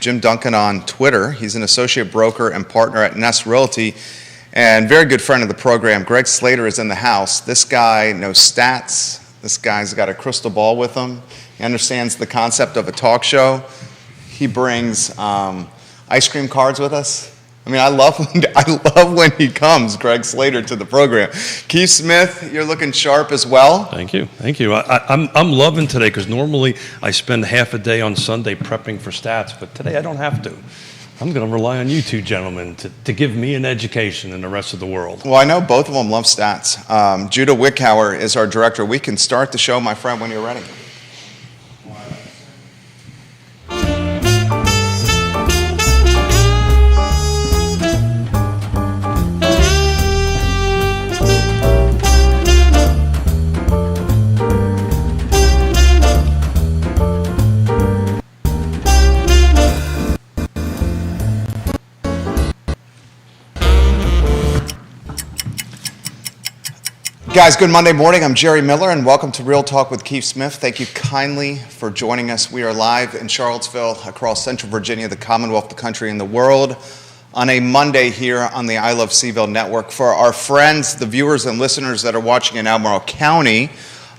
Jim Duncan on Twitter. He's an associate broker and partner at Nest Realty and very good friend of the program. Greg Slater is in the house. This guy knows stats. This guy's got a crystal ball with him. He understands the concept of a talk show. He brings ice cream cards with us. I mean, I love when he comes, Greg Slater, to the program. Keith Smith, you're looking sharp as well. Thank you. I'm loving today because normally I spend half a day on Sunday prepping for stats, but today I don't have to. I'm going to rely on you two gentlemen to give me an education in the rest of the world. Well, I know both of them love stats. Judah Wickhauer is our director. We can start the show, my friend, when you're ready. Guys, good Monday morning. I'm Jerry Miller, and welcome to Real Talk with Keith Smith. Thank you kindly for joining us. We are live in Charlottesville, across Central Virginia, the Commonwealth, the country, and the world, on a Monday here on the I Love Seville Network. For our friends, the viewers and listeners that are watching in Albemarle County,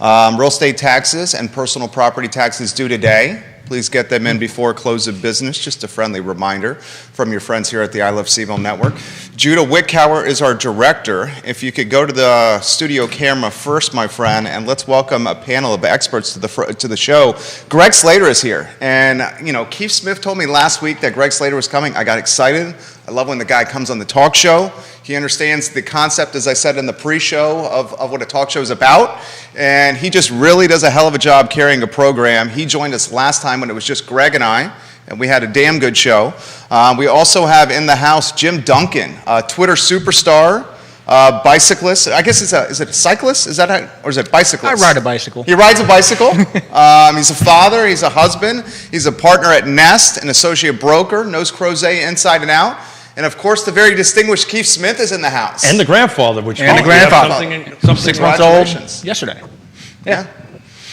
real estate taxes and personal property taxes due today. Please get them in before close of business. Just a friendly reminder from your friends here at the I Love Seville Network. Judah Wickhauer is our director. If you could go to the studio camera first, my friend, and let's welcome a panel of experts to the show. Greg Slater is here. And, you know, Keith Smith told me last week that Greg Slater was coming. I got excited. I love when the guy comes on the talk show. He understands the concept, as I said in the pre-show, of what a talk show is about. And he just really does a hell of a job carrying a program. He joined us last time when it was just Greg and I, and we had a damn good show. We also have in the house Jim Duncan, a Twitter superstar, bicyclist. I guess is it a cyclist? Is that how, or is it bicyclist? I ride a bicycle. He rides a bicycle. He's a father. He's a husband. He's a partner at Nest, an associate broker, knows Crozet inside and out. And of course, the very distinguished Keith Smith is in the house. And the grandfather, which and the grandfather, something 6 months old yesterday. Yeah.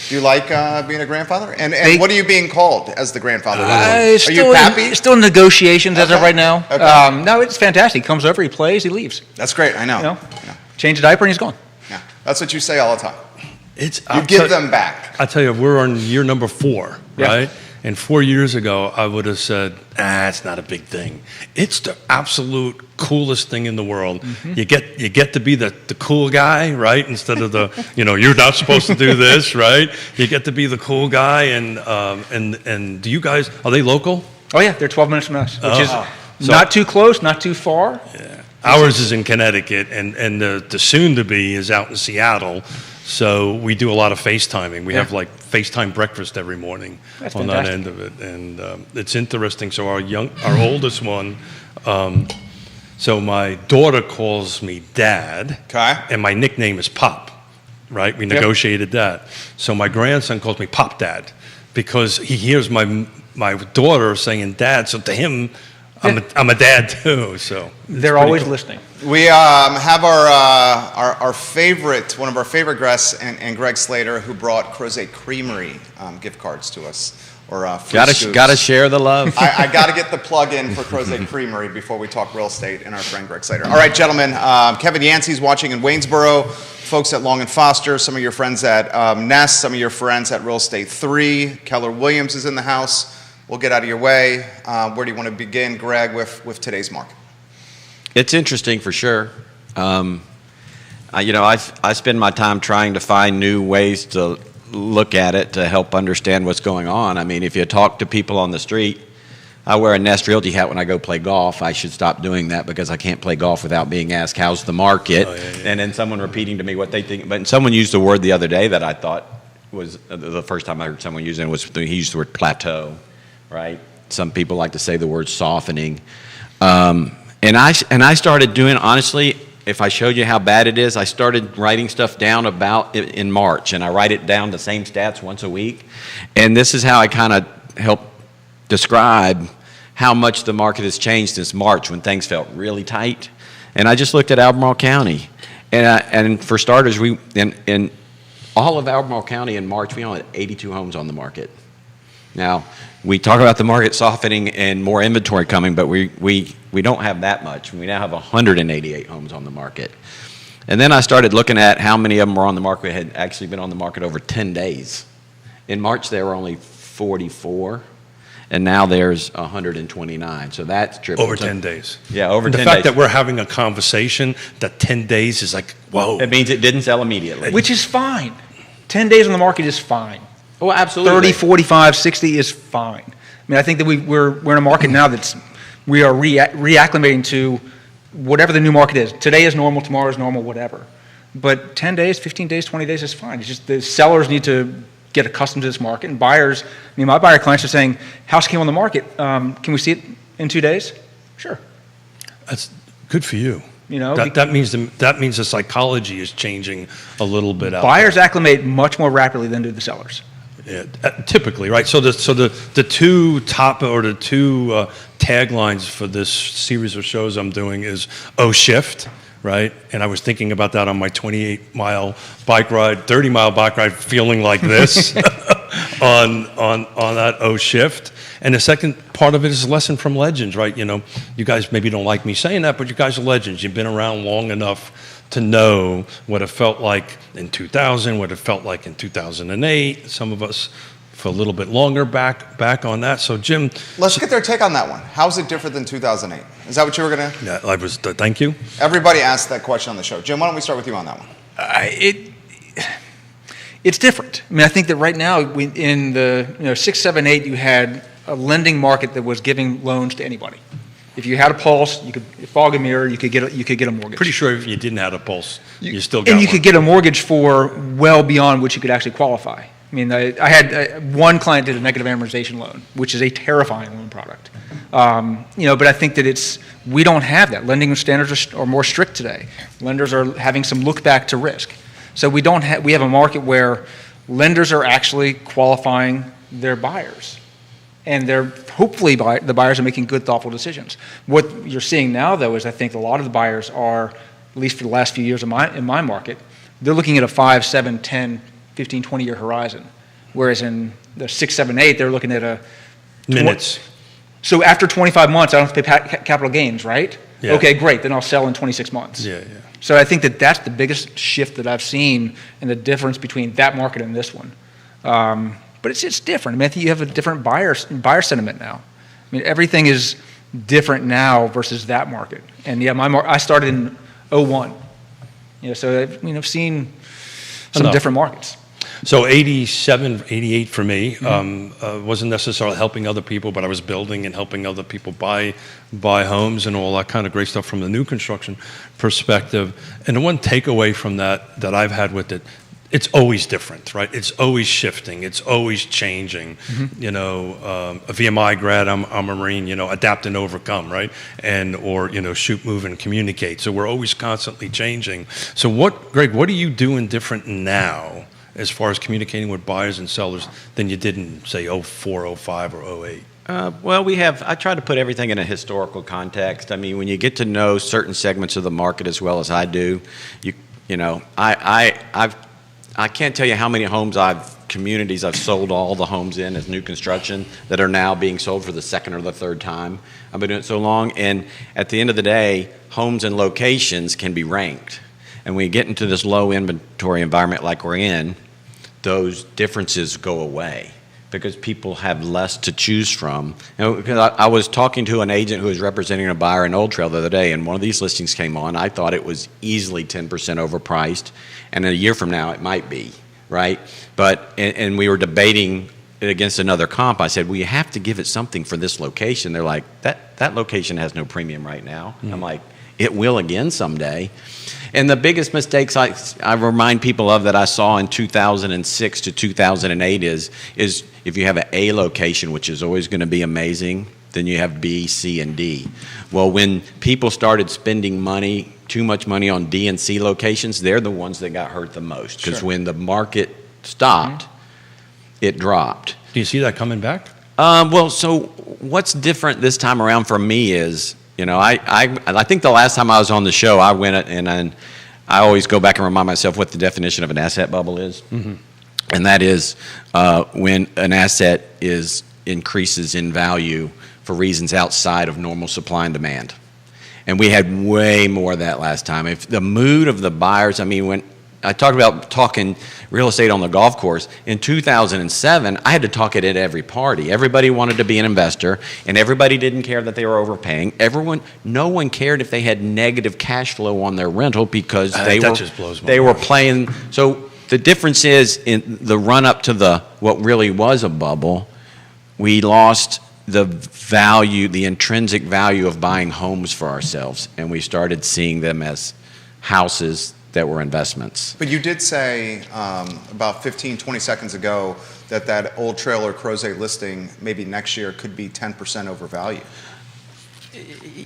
Do you like being a grandfather? And what are you being called as the grandfather? Are you happy? Still in negotiations as of right now. Okay. No, it's fantastic. He comes over, he plays, he leaves. That's great. I know. You know, change a diaper and he's gone. Yeah, that's what you say all the time. You give them back. I tell you, we're on year number 4, right? And 4 years ago, I would have said, it's not a big thing. It's the absolute coolest thing in the world. Mm-hmm. You get to be the cool guy, right? Instead of the, you're not supposed to do this, right? You get to be the cool guy. And do you guys, are they local? Oh, yeah. They're 12 minutes from us, which is not too close, not too far. Yeah. Ours is in Connecticut, and the soon-to-be is out in Seattle. So we do a lot of FaceTiming. We have like FaceTime breakfast every morning. That's on fantastic. That end of it, and it's interesting. So our oldest one. So my daughter calls me Dad, and my nickname is Pop. Right? We negotiated that. So my grandson calls me Pop Dad because he hears my daughter saying Dad. So to him, I'm a dad too. So they're always listening. We have our favorite, one of our favorite guests, and Greg Slater, who brought Crozet Creamery gift cards to us. Or gotta share the love. I gotta get the plug in for Crozet Creamery before we talk real estate and our friend Greg Slater. All right, gentlemen. Kevin Yancey's watching in Waynesboro. Folks at Long and Foster. Some of your friends at Nest. Some of your friends at Real Estate 3. Keller Williams is in the house. We'll get out of your way. Where do you want to begin, Greg, with today's market? It's interesting for sure. I spend my time trying to find new ways to look at it to help understand what's going on. I mean, if you talk to people on the street, I wear a Nest Realty hat when I go play golf. I should stop doing that because I can't play golf without being asked, how's the market? And then someone repeating to me what they think. But someone used a word the other day that I thought was the first time I heard someone use it was he used the word plateau. Right? Some people like to say the word softening. And I started doing, honestly, if I showed you how bad it is, I started writing stuff down about it in March, and I write it down, the same stats once a week. And this is how I kind of help describe how much the market has changed since March when things felt really tight. And I just looked at Albemarle County. And for starters, in all of Albemarle County in March, we only had 82 homes on the market. Now, we talk about the market softening and more inventory coming, but we don't have that much. We now have 188 homes on the market. And then I started looking at how many of them were on the market, had actually been on the market over 10 days. In March, there were only 44, and now there's 129. So that's triple. Over 10 days. Yeah, over 10 the days. The fact that we're having a conversation that 10 days is like, whoa. It means it didn't sell immediately. Which is fine. 10 days on the market is fine. Oh, absolutely. 30, 45, 60 is fine. I mean, I think that we're in a market now we are reacclimating to whatever the new market is. Today is normal, tomorrow is normal, whatever. But 10 days, 15 days, 20 days is fine. It's just the sellers need to get accustomed to this market, and buyers, my buyer clients are saying, house came on the market, can we see it in 2 days? Sure. That's good for you. That means the psychology is changing a little bit out buyers there. Acclimate much more rapidly than do the sellers. Yeah, typically, right? So the two taglines for this series of shows I'm doing is shift, right? And I was thinking about that on my 28-mile bike ride, 30-mile bike ride, feeling like this on that shift. And the second part of it is a lesson from legends, right? You guys maybe don't like me saying that, but you guys are legends. You've been around long enough to know what it felt like in 2000, what it felt like in 2008. Some of us for a little bit longer back on that. So, Jim, let's get their take on that one. How is it different than 2008? Is that what you were going to? Yeah, thank you. Everybody asked that question on the show. Jim, why don't we start with you on that one? It's different. I mean, I think that right now in the 6, 7, 8, you had a lending market that was giving loans to anybody. If you had a pulse, you could fog a mirror, you could get a mortgage. Pretty sure if you didn't have a pulse, you still got one. And you one. could get a mortgage for well beyond which you could actually qualify. I mean, I had one client did a negative amortization loan, which is a terrifying loan product. But I think that we don't have that. Lending standards are more strict today. Lenders are having some look back to risk. So we have a market where lenders are actually qualifying their buyers. And hopefully the buyers are making good, thoughtful decisions. What you're seeing now, though, is I think a lot of the buyers are, at least for the last few years in my market, they're looking at a 5, 7, 10, 15, 20-year horizon. Whereas in the 6, 7, 8, they're looking at minutes. So after 25 months, I don't have to pay capital gains, right? Yeah. Okay, great. Then I'll sell in 26 months. Yeah. So I think that that's the biggest shift that I've seen in the difference between that market and this one. But it's different. I mean, I think you have a different buyer sentiment now. I mean, everything is different now versus that market. And yeah, I started in 01. So I've seen some different markets. So 87, 88 for me, wasn't necessarily helping other people, but I was building and helping other people buy homes and all that kind of great stuff from the new construction perspective. And the one takeaway from that I've had with it, it's always different, right? It's always shifting. It's always changing. Mm-hmm. A VMI grad, I'm a Marine, adapt and overcome, right? Or shoot, move, and communicate. So we're always constantly changing. So Greg, what are you doing different now as far as communicating with buyers and sellers than you did in, say, 04, 05, or 08? I try to put everything in a historical context. I mean, when you get to know certain segments of the market as well as I do, I can't tell you how many communities I've sold all the homes in as new construction that are now being sold for the second or the third time. I've been doing it so long, and at the end of the day, homes and locations can be ranked. And when you get into this low inventory environment like we're in, those differences go away because people have less to choose from. Because I was talking to an agent who was representing a buyer in Old Trail the other day, and one of these listings came on. I thought it was easily 10% overpriced, and a year from now it might be, right? And we were debating it against another comp. I said, well, you have to give it something for this location. They're like, that location has no premium right now. Mm-hmm. I'm like, it will again someday. And the biggest mistakes I remind people of that I saw in 2006 to 2008 is if you have an A location, which is always going to be amazing, then you have B, C, and D. Well, when people started spending too much money on D and C locations, they're the ones that got hurt the most. Because when the market stopped, it dropped. Do you see that coming back? So what's different this time around for me is, I think the last time I was on the show, I went and I always go back and remind myself what the definition of an asset bubble is. Mm-hmm. And that is when an asset is increases in value for reasons outside of normal supply and demand. And we had way more of that last time. If the mood of the buyers, I mean, when I talked about talking real estate on the golf course, in 2007, I had to talk it at every party. Everybody wanted to be an investor, and everybody didn't care that they were overpaying. No one cared if they had negative cash flow on their rental because they were playing. So the difference is in the run up to what really was a bubble, we lost the value, the intrinsic value of buying homes for ourselves, and we started seeing them as houses that were investments. But you did say about 15, 20 seconds ago that old trailer Crozet listing maybe next year could be 10% overvalued.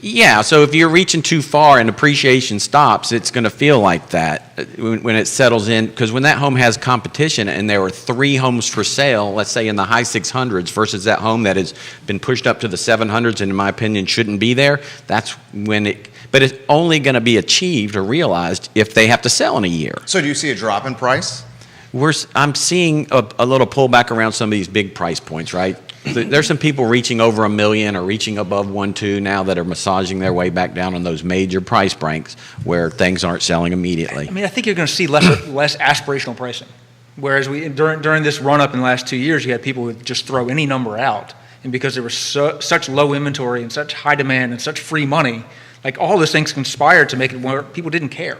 Yeah, so if you're reaching too far and appreciation stops, it's going to feel like that when it settles in. Because when that home has competition and there were 3 homes for sale, let's say in the high 600s, versus that home that has been pushed up to the 700s and in my opinion shouldn't be there, that's when but it's only going to be achieved or realized if they have to sell in a year. So do you see a drop in price? I'm seeing a little pullback around some of these big price points, right? There's some people reaching over $1 million or reaching above 1.2 now that are massaging their way back down on those major price breaks where things aren't selling immediately. I mean, I think you're going to see less aspirational pricing. Whereas during this run-up in the last 2 years, you had people who would just throw any number out. And because there was such low inventory and such high demand and such free money, like all those things conspired to make it where people didn't care.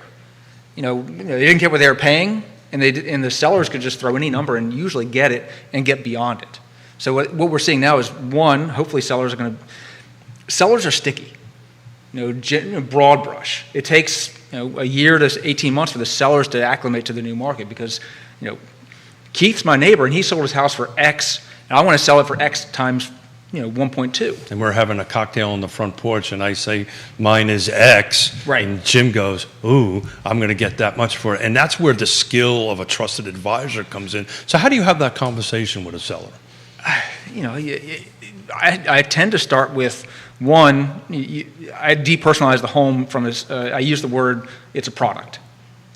They didn't care what they were paying, and the sellers could just throw any number and usually get it and get beyond it. So what we're seeing now is, one, hopefully sellers are sticky. Broad brush. It takes a year to 18 months for the sellers to acclimate to the new market because Keith's my neighbor and he sold his house for X and I want to sell it for X times 1.2. And we're having a cocktail on the front porch, and I say, mine is X. Right. And Jim goes, ooh, I'm going to get that much for it. And that's where the skill of a trusted advisor comes in. So how do you have that conversation with a seller? I tend to start with, one, I depersonalize the home from this. I use the word, it's a product.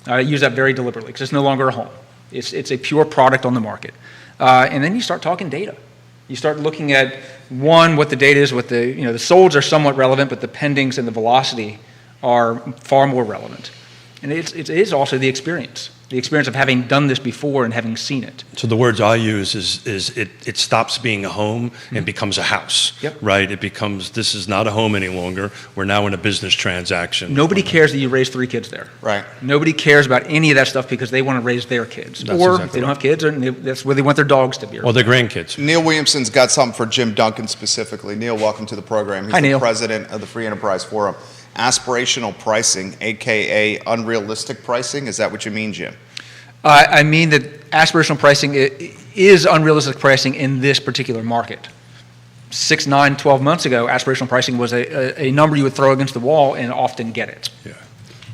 I use that very deliberately because it's no longer a home. It's a pure product on the market. And then you start talking data. You start looking at, one, what the data is, what the solds are somewhat relevant, but the pendings and the velocity are far more relevant. And it is also the experience of having done this before and having seen it. So the words I use is it stops being a home and becomes a house, Yep. right? It becomes, this is not a home any longer. We're now in a business transaction. Nobody cares that you raise 3 kids there. Right. Nobody cares about any of that stuff because they want to raise their kids. That's or exactly if they don't right. have kids, or that's where they want their dogs to be. Or their grandkids. Neil Williamson's got something for Jim Duncan specifically. Neil, welcome to the program. He's Hi, the Neil. president of the Free Enterprise Forum. Aspirational pricing, a.k.a. unrealistic pricing, is that what you mean, Jim? I mean that aspirational pricing is unrealistic pricing in this particular market. 6, 9, 12 months ago, aspirational pricing was a number you would throw against the wall and often get it. Yeah.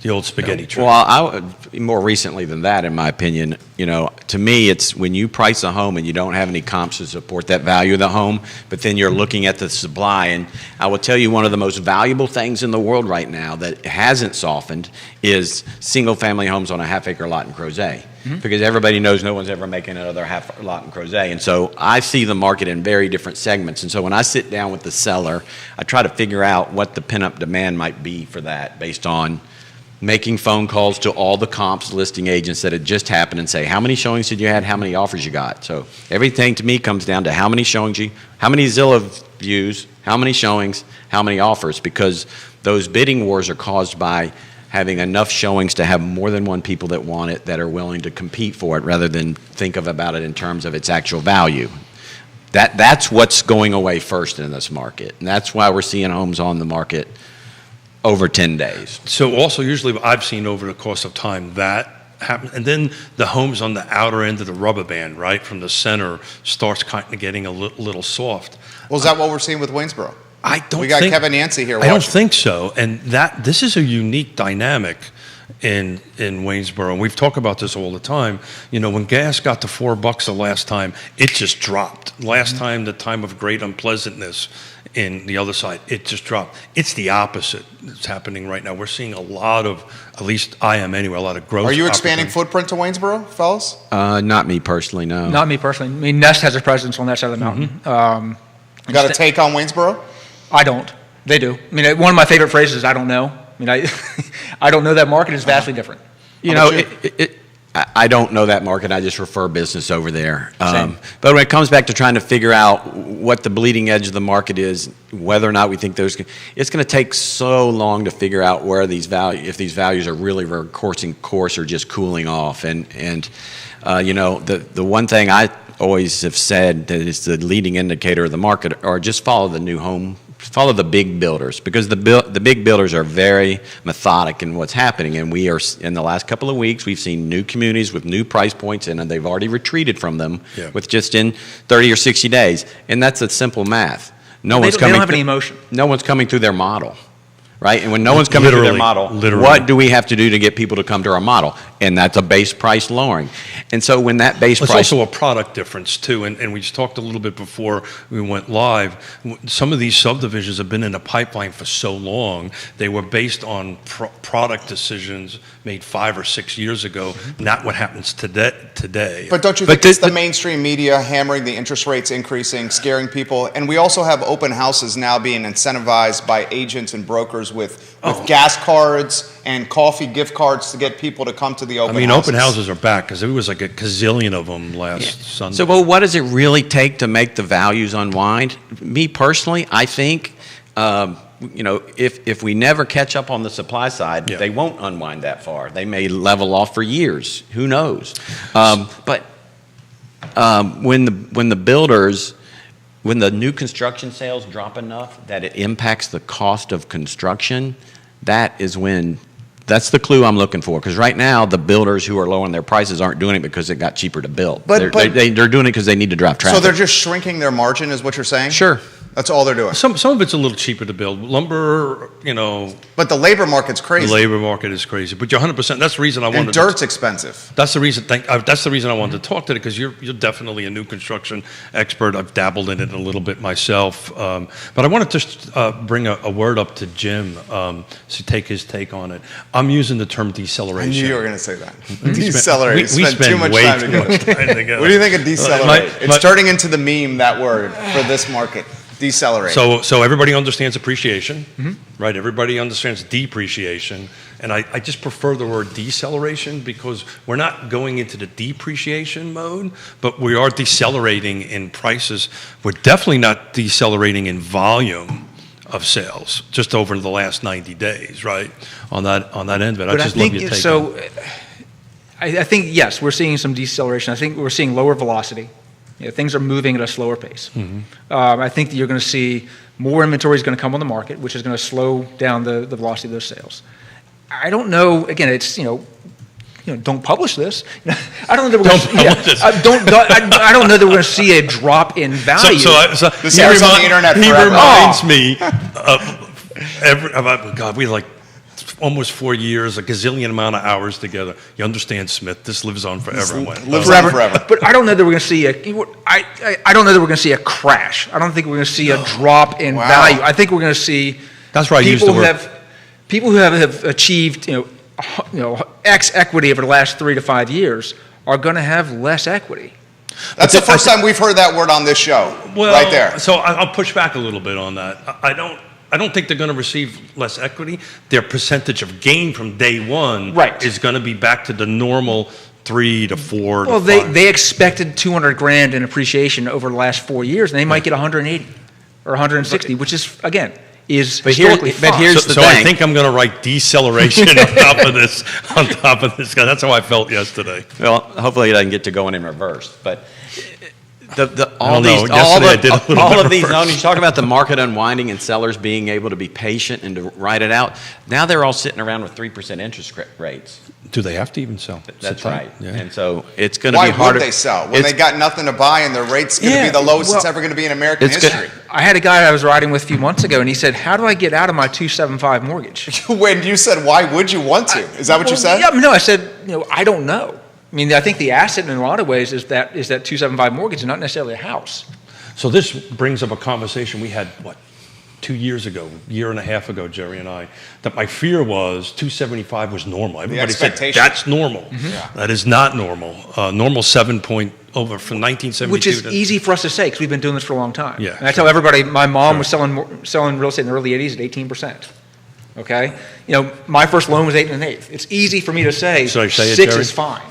The old spaghetti trick. Well, more recently than that, in my opinion, to me, it's when you price a home and you don't have any comps to support that value of the home, but then you're looking at the supply. And I will tell you, one of the most valuable things in the world right now that hasn't softened is single-family homes on a half-acre lot in Crozet. Mm-hmm. Because everybody knows no one's ever making another half lot in Crozet. And so I see the market in very different segments. And so when I sit down with the seller, I try to figure out what the pent-up demand might be for that based on making phone calls to all the comps listing agents that had just happened and say, how many showings did you have? How many offers you got? So everything to me comes down to how many showings how many Zillow views, how many showings, how many offers, because those bidding wars are caused by having enough showings to have more than one people that want it that are willing to compete for it rather than think about it in terms of its actual value. That's what's going away first in this market. And that's why we're seeing homes on the market over 10 days. So also usually I've seen over the course of time that happen, and then the homes on the outer end of the rubber band, right, from the center, starts kind of getting a little soft. Well, is that what we're seeing with Waynesboro? I don't. We got think, Kevin Yancey here. I don't watching. think so, and this is a unique dynamic in Waynesboro. And we've talked about this all the time. When gas got to $4 the last time, it just dropped. Last time, the time of great unpleasantness in the other side, it just dropped. It's the opposite that's happening right now. We're seeing a lot of, at least I am anyway, a lot of growth. Are you expanding footprint to Waynesboro, fellas? Not me personally, no. Not me personally. I mean, Nest has a presence on that side of the mountain. You got a take on Waynesboro? I don't. They do. I mean, one of my favorite phrases is "I don't know." I mean, I don't know that market is vastly different. You know, I don't know that market. I just refer business over there. Same. But when it comes back to trying to figure out what the bleeding edge of the market is, whether or not we think it's going to take so long to figure out where if these values are really coursing course or just cooling off. And you know, the one thing I always have said that is the leading indicator of the market, or just follow the big builders, because the big builders are very methodic in what's happening, and we are, in the last couple of weeks, we've seen new communities with new price points, and they've already retreated from them with just in 30 or 60 days, and that's a simple math. They don't have any emotion. No one's coming through their model, right? And when no one's coming through their model, what do we have to do to get people to come to our model? And that's a base price lowering. And so when that base price... It's also a product difference, too, and we just talked a little bit before we went live. Some of these subdivisions have been in the pipeline for so long. They were based on product decisions made 5 or 6 years ago, not what happens today. But don't you think it's the mainstream media hammering the interest rates increasing, scaring people? And we also have open houses now being incentivized by agents and brokers with gas cards and coffee gift cards to get people to come to the open houses. Open houses are back, because there was like a gazillion of them last Sunday. So, well, what does it really take to make the values unwind? Me personally, I think, you know, if we never catch up on the supply side, they won't unwind that far. They may level off for years. Who knows? But when the new construction sales drop enough that it impacts the cost of construction, that's the clue I'm looking for. Because right now, the builders who are lowering their prices aren't doing it because it got cheaper to build. They're doing it because they need to drive traffic. So they're just shrinking their margin, is what you're saying? Sure. That's all they're doing. Some of it's a little cheaper to build. Lumber, you know. But the labor market's crazy. The labor market is crazy. But you're 100%. That's the reason I wanted. And dirt's expensive. That's the reason. That's the reason I wanted to talk today, because you're definitely a new construction expert. I've dabbled in it a little bit myself. But I wanted to bring a word up to Jim to take his take on it. I'm using the term deceleration. I knew you were going to say that. Decelerate. We spend too much time together. What do you think of decelerate? It's turning into the meme, that word, for this market. Decelerate. So everybody understands appreciation, right? Everybody understands depreciation. And I just prefer the word deceleration, because we're not going into the depreciation mode, but we are decelerating in prices. We're definitely not decelerating in volume of sales just over the last 90 days, right? On that end of it. I just love your take on it. I think, yes, we're seeing some deceleration. I think we're seeing lower velocity. You know, things are moving at a slower pace. I think that you're going to see more inventory is going to come on the market, which is going to slow down the velocity of those sales. I don't know. Again, it's don't publish this. I don't know that we're going to see. I don't know that we're going to see a drop in value. So this airs on the internet forever. He reminds me of God. We like almost 4 years, a gazillion amount of hours together. You understand, Smith? This lives on forever. Lives on forever. But I don't know that we're going to see I don't know that we're going to see a crash. I don't think we're going to see a drop in value. I think we're going to see. That's why I use the word. People who have achieved X equity over the last 3 to 5 years are going to have less equity. That's the first time we've heard that word on this show. Well, right there. So I'll push back a little bit on that. I don't think they're going to receive less equity. Their percentage of gain from day one is going to be back to the normal 3 to 4 to 5. Well, they expected $200,000 in appreciation over the last 4 years, and they might get 180 or 160, which is, again, historically far. But here's the thing. So I think I'm going to write deceleration on top of this. That's how I felt yesterday. Well, hopefully it doesn't get to going in reverse, but. All of these zones, you talk about the market unwinding and sellers being able to be patient and to ride it out. Now they're all sitting around with 3% interest rates. Do they have to even sell? That's right. Yeah. And so it's going to be harder. Why would they sell? When they got nothing to buy and their rate's going to be the lowest it's ever going to be in American history. I had a guy I was riding with a few months ago, and he said, "How do I get out of my 275 mortgage?" When you said, "Why would you want to?" Is that what you said? Yeah, no, I said, I don't know. I mean, I think the asset in a lot of ways is that 275 mortgage, and not necessarily a house. So this brings up a conversation we had, 2 years ago, year and a half ago, Jerry and I, that my fear was 275 was normal. Everybody said expectation. that's normal. Yeah. That is not normal. Normal 7 point over from 1972. Which is to- easy for us to say because we've been doing this for a long time. Yeah, And I tell everybody, my mom was selling real estate in the early 80s at 18%. Okay? My first loan was 8 1/8. It's easy for me to say Should I say it, 6 Jerry? is fine.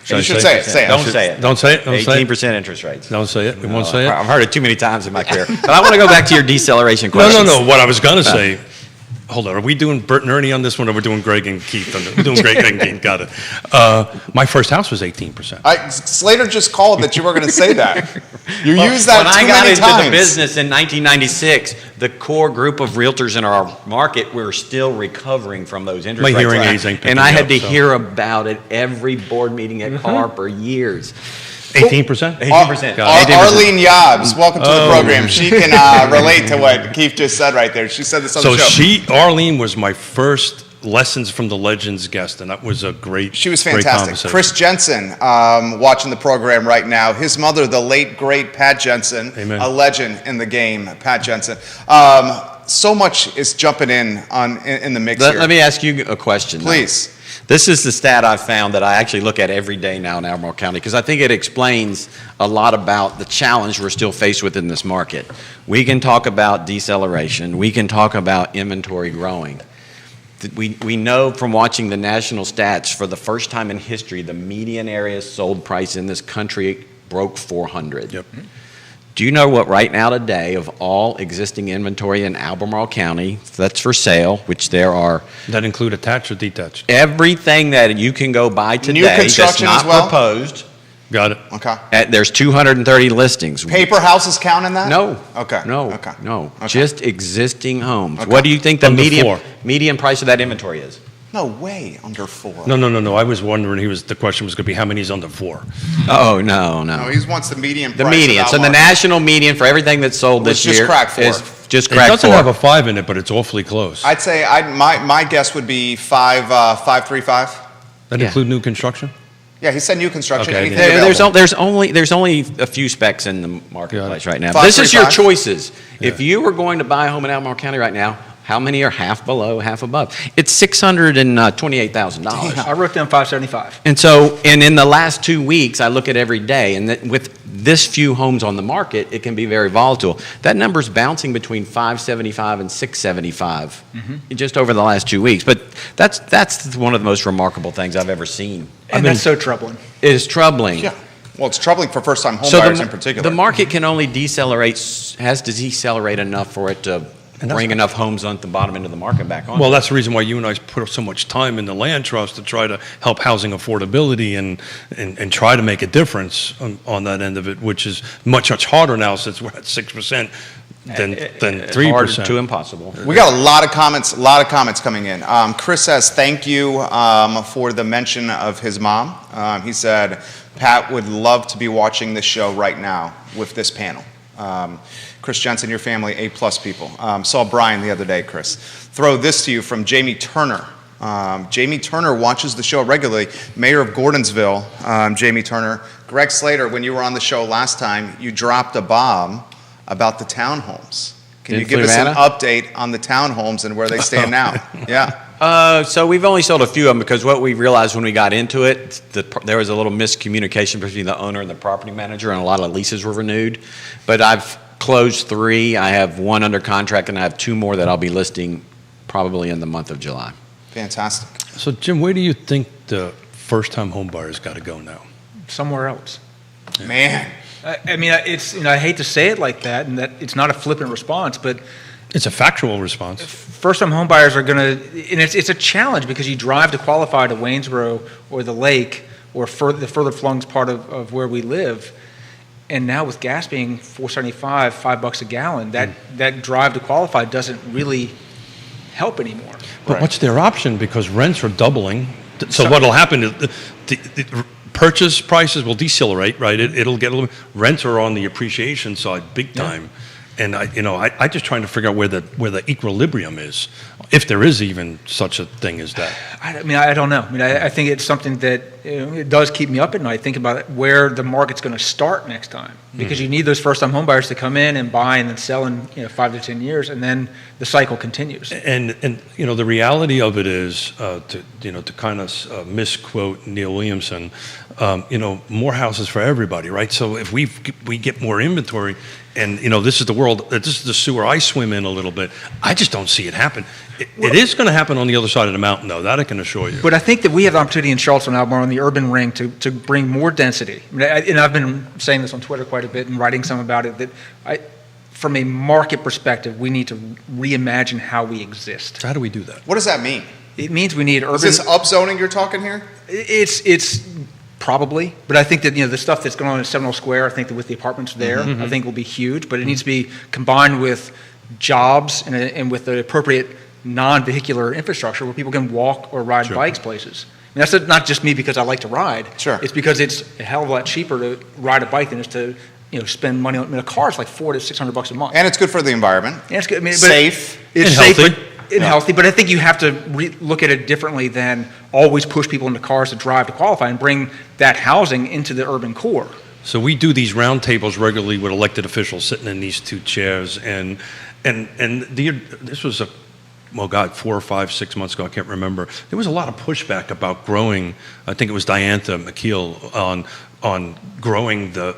You should say it. Say it. Don't say it. Don't say it. Don't say it. 18% interest rates. Don't say it. We won't say it. I've heard it too many times in my career. But I want to go back to your deceleration No, question. no, no. What I was going to say, hold on. Are we doing Bert and Ernie on this one, or we're doing Greg and Keith? We're doing Greg and Keith. Got it. My first house was 18%. Slater just called that you were going to say that. You used that When too I got many into times. the business in 1996, the core group of realtors in our market were still recovering from those interest My rates. hearing aids ain't picking And I me had up, to so. hear about it every board meeting at CAR for years. 18%? 18%. Arlene Yobs, welcome to the Oh. program. She can relate to what Keith just said right there. She said this on So the show. Arlene was my first Lessons from the Legends guest, and that was a great She was great fantastic. conversation. Chris Jensen, watching the program right now. His mother, the late, great Pat Jensen, Amen. a legend in the game, Pat Jensen. So much is jumping in the mix here. Let me ask you a question. Please. This is the stat I found that I actually look at every day now in Albemarle County because I think it explains a lot about the challenge we're still faced with in this market. We can talk about deceleration. We can talk about inventory growing. We know from watching the national stats, for the first time in history, the median area sold price in this country broke 400. Yep. Do you know what right now today of all existing inventory in Albemarle County that's for sale, which there are That include attached or detached? everything that you can go buy today New that's construction not as well? proposed, Got it. Okay. there's 230 listings. Paper houses count in that? No. Okay. No. Okay. No. Okay. Just existing homes. Okay. What do you think the Under four. median price of that inventory is? No way, under 4. No. I was wondering. The question was going to be how many is under 4. Oh, no, no. No, he wants the median The price. median. of So the Albemarle. national median for everything that's sold Was this just year cracked 4. is just It cracked doesn't 4. have a 5 in it, but it's awfully close. I'd say my guess would be 535. That Yeah. include new construction? Yeah, he said new construction. Okay, Anything There- available. there's only a few specs in the marketplace right now. Five, This is your 3, 5? choices. If you were going to buy a home in Albemarle County right now, how many are half below, half above? It's $628,000. I wrote down 575. And so, and in the last 2 weeks, I look at every day, and with this few homes on the market, it can be very volatile. That number's bouncing between 575 and 675 just over the last 2 weeks. But that's one of the most remarkable things I've ever seen. And that's so troubling. It is troubling. Yeah. Well, it's troubling for first-time home So buyers in particular. the market can only has to decelerate enough for it to that's bring enough homes on the bottom end of the market back on. Well, that's the reason why you and I put so much time in the land trust to try to help housing affordability and try to make a difference on that end of it, which is much harder now since we're at 6% than It's 3%. hard to impossible. We got a lot of comments coming in. Chris says thank you for the mention of his mom. He said Pat would love to be watching this show right now with this panel. Chris Jensen, your family, A-plus people. Saw Brian the other day, Chris. Throw this to you from Jamie Turner. Jamie Turner watches the show regularly. Mayor of Gordonsville, Jamie Turner. Greg Slater, when you were on the show last time, you dropped a bomb about the townhomes. Can In you give us an Fluvanna? update on the townhomes and where they stand now? Yeah. So we've only sold a few of them because what we realized when we got into it, there was a little miscommunication between the owner and the property manager, and a lot of leases were renewed. But I've closed 3. I have 1 under contract, and I have 2 more that I'll be listing probably in the month of July. Fantastic. So, Jim, where do you think the first-time home buyers got to go now? Somewhere else. Man. I mean, it's, I hate to say it like that, and that it's not a flippant response, but It's a factual response. first-time home buyers are going to, and it's a challenge because you drive to qualify to Waynesboro or the lake or the further flung part of where we live. And now with gas being $4.75, $5 a gallon, that drive to qualify doesn't really help anymore. But Right. what's their option? Because rents are doubling. So what'll happen is the purchase prices will decelerate, right? It'll get a little. Rents are on the appreciation side big time, and I just trying to figure out where the equilibrium is, if there is even such a thing as that. I don't know. I think it's something that it does keep me up at night, thinking about where the market's going to start next time, because you need those first-time home buyers to come in and buy and then sell in 5 to 10 years, and then the cycle continues. And the reality of it is, to kind of misquote Neil Williamson, more houses for everybody, right? So if we get more inventory, and this is the world, this is the sewer I swim in a little bit. I just don't see it happen. It is going to happen on the other side of the mountain, though. That I can assure you. But I think that we have the opportunity in Charlottesville and Albemarle on the urban ring to bring more density. And I've been saying this on Twitter quite a bit and writing some about it, that from a market perspective, we need to reimagine how we exist. So how do we do that? What does that mean? It means we need urban. Is this upzoning you're talking here? It's probably, but I think that the stuff that's going on in Seminole Square, I think that with the apartments there, I think will be huge. But it needs to be combined with jobs and with the appropriate non-vehicular infrastructure where people can walk or ride bikes places. That's not just me because I like to ride. Sure. It's because it's a hell of a lot cheaper to ride a bike than it is to spend money on. A car is like $400 to $600 a month. And it's good for the environment. And it's good. Safe. It's and safe, healthy. and healthy, but I think you have to look at it differently than always push people into cars to drive to qualify and bring that housing into the urban core. So we do these roundtables regularly with elected officials sitting in these two chairs, and this was 4 or 5, 6 months ago, I can't remember. There was a lot of pushback about growing. I think it was Diantha McKeel on growing the.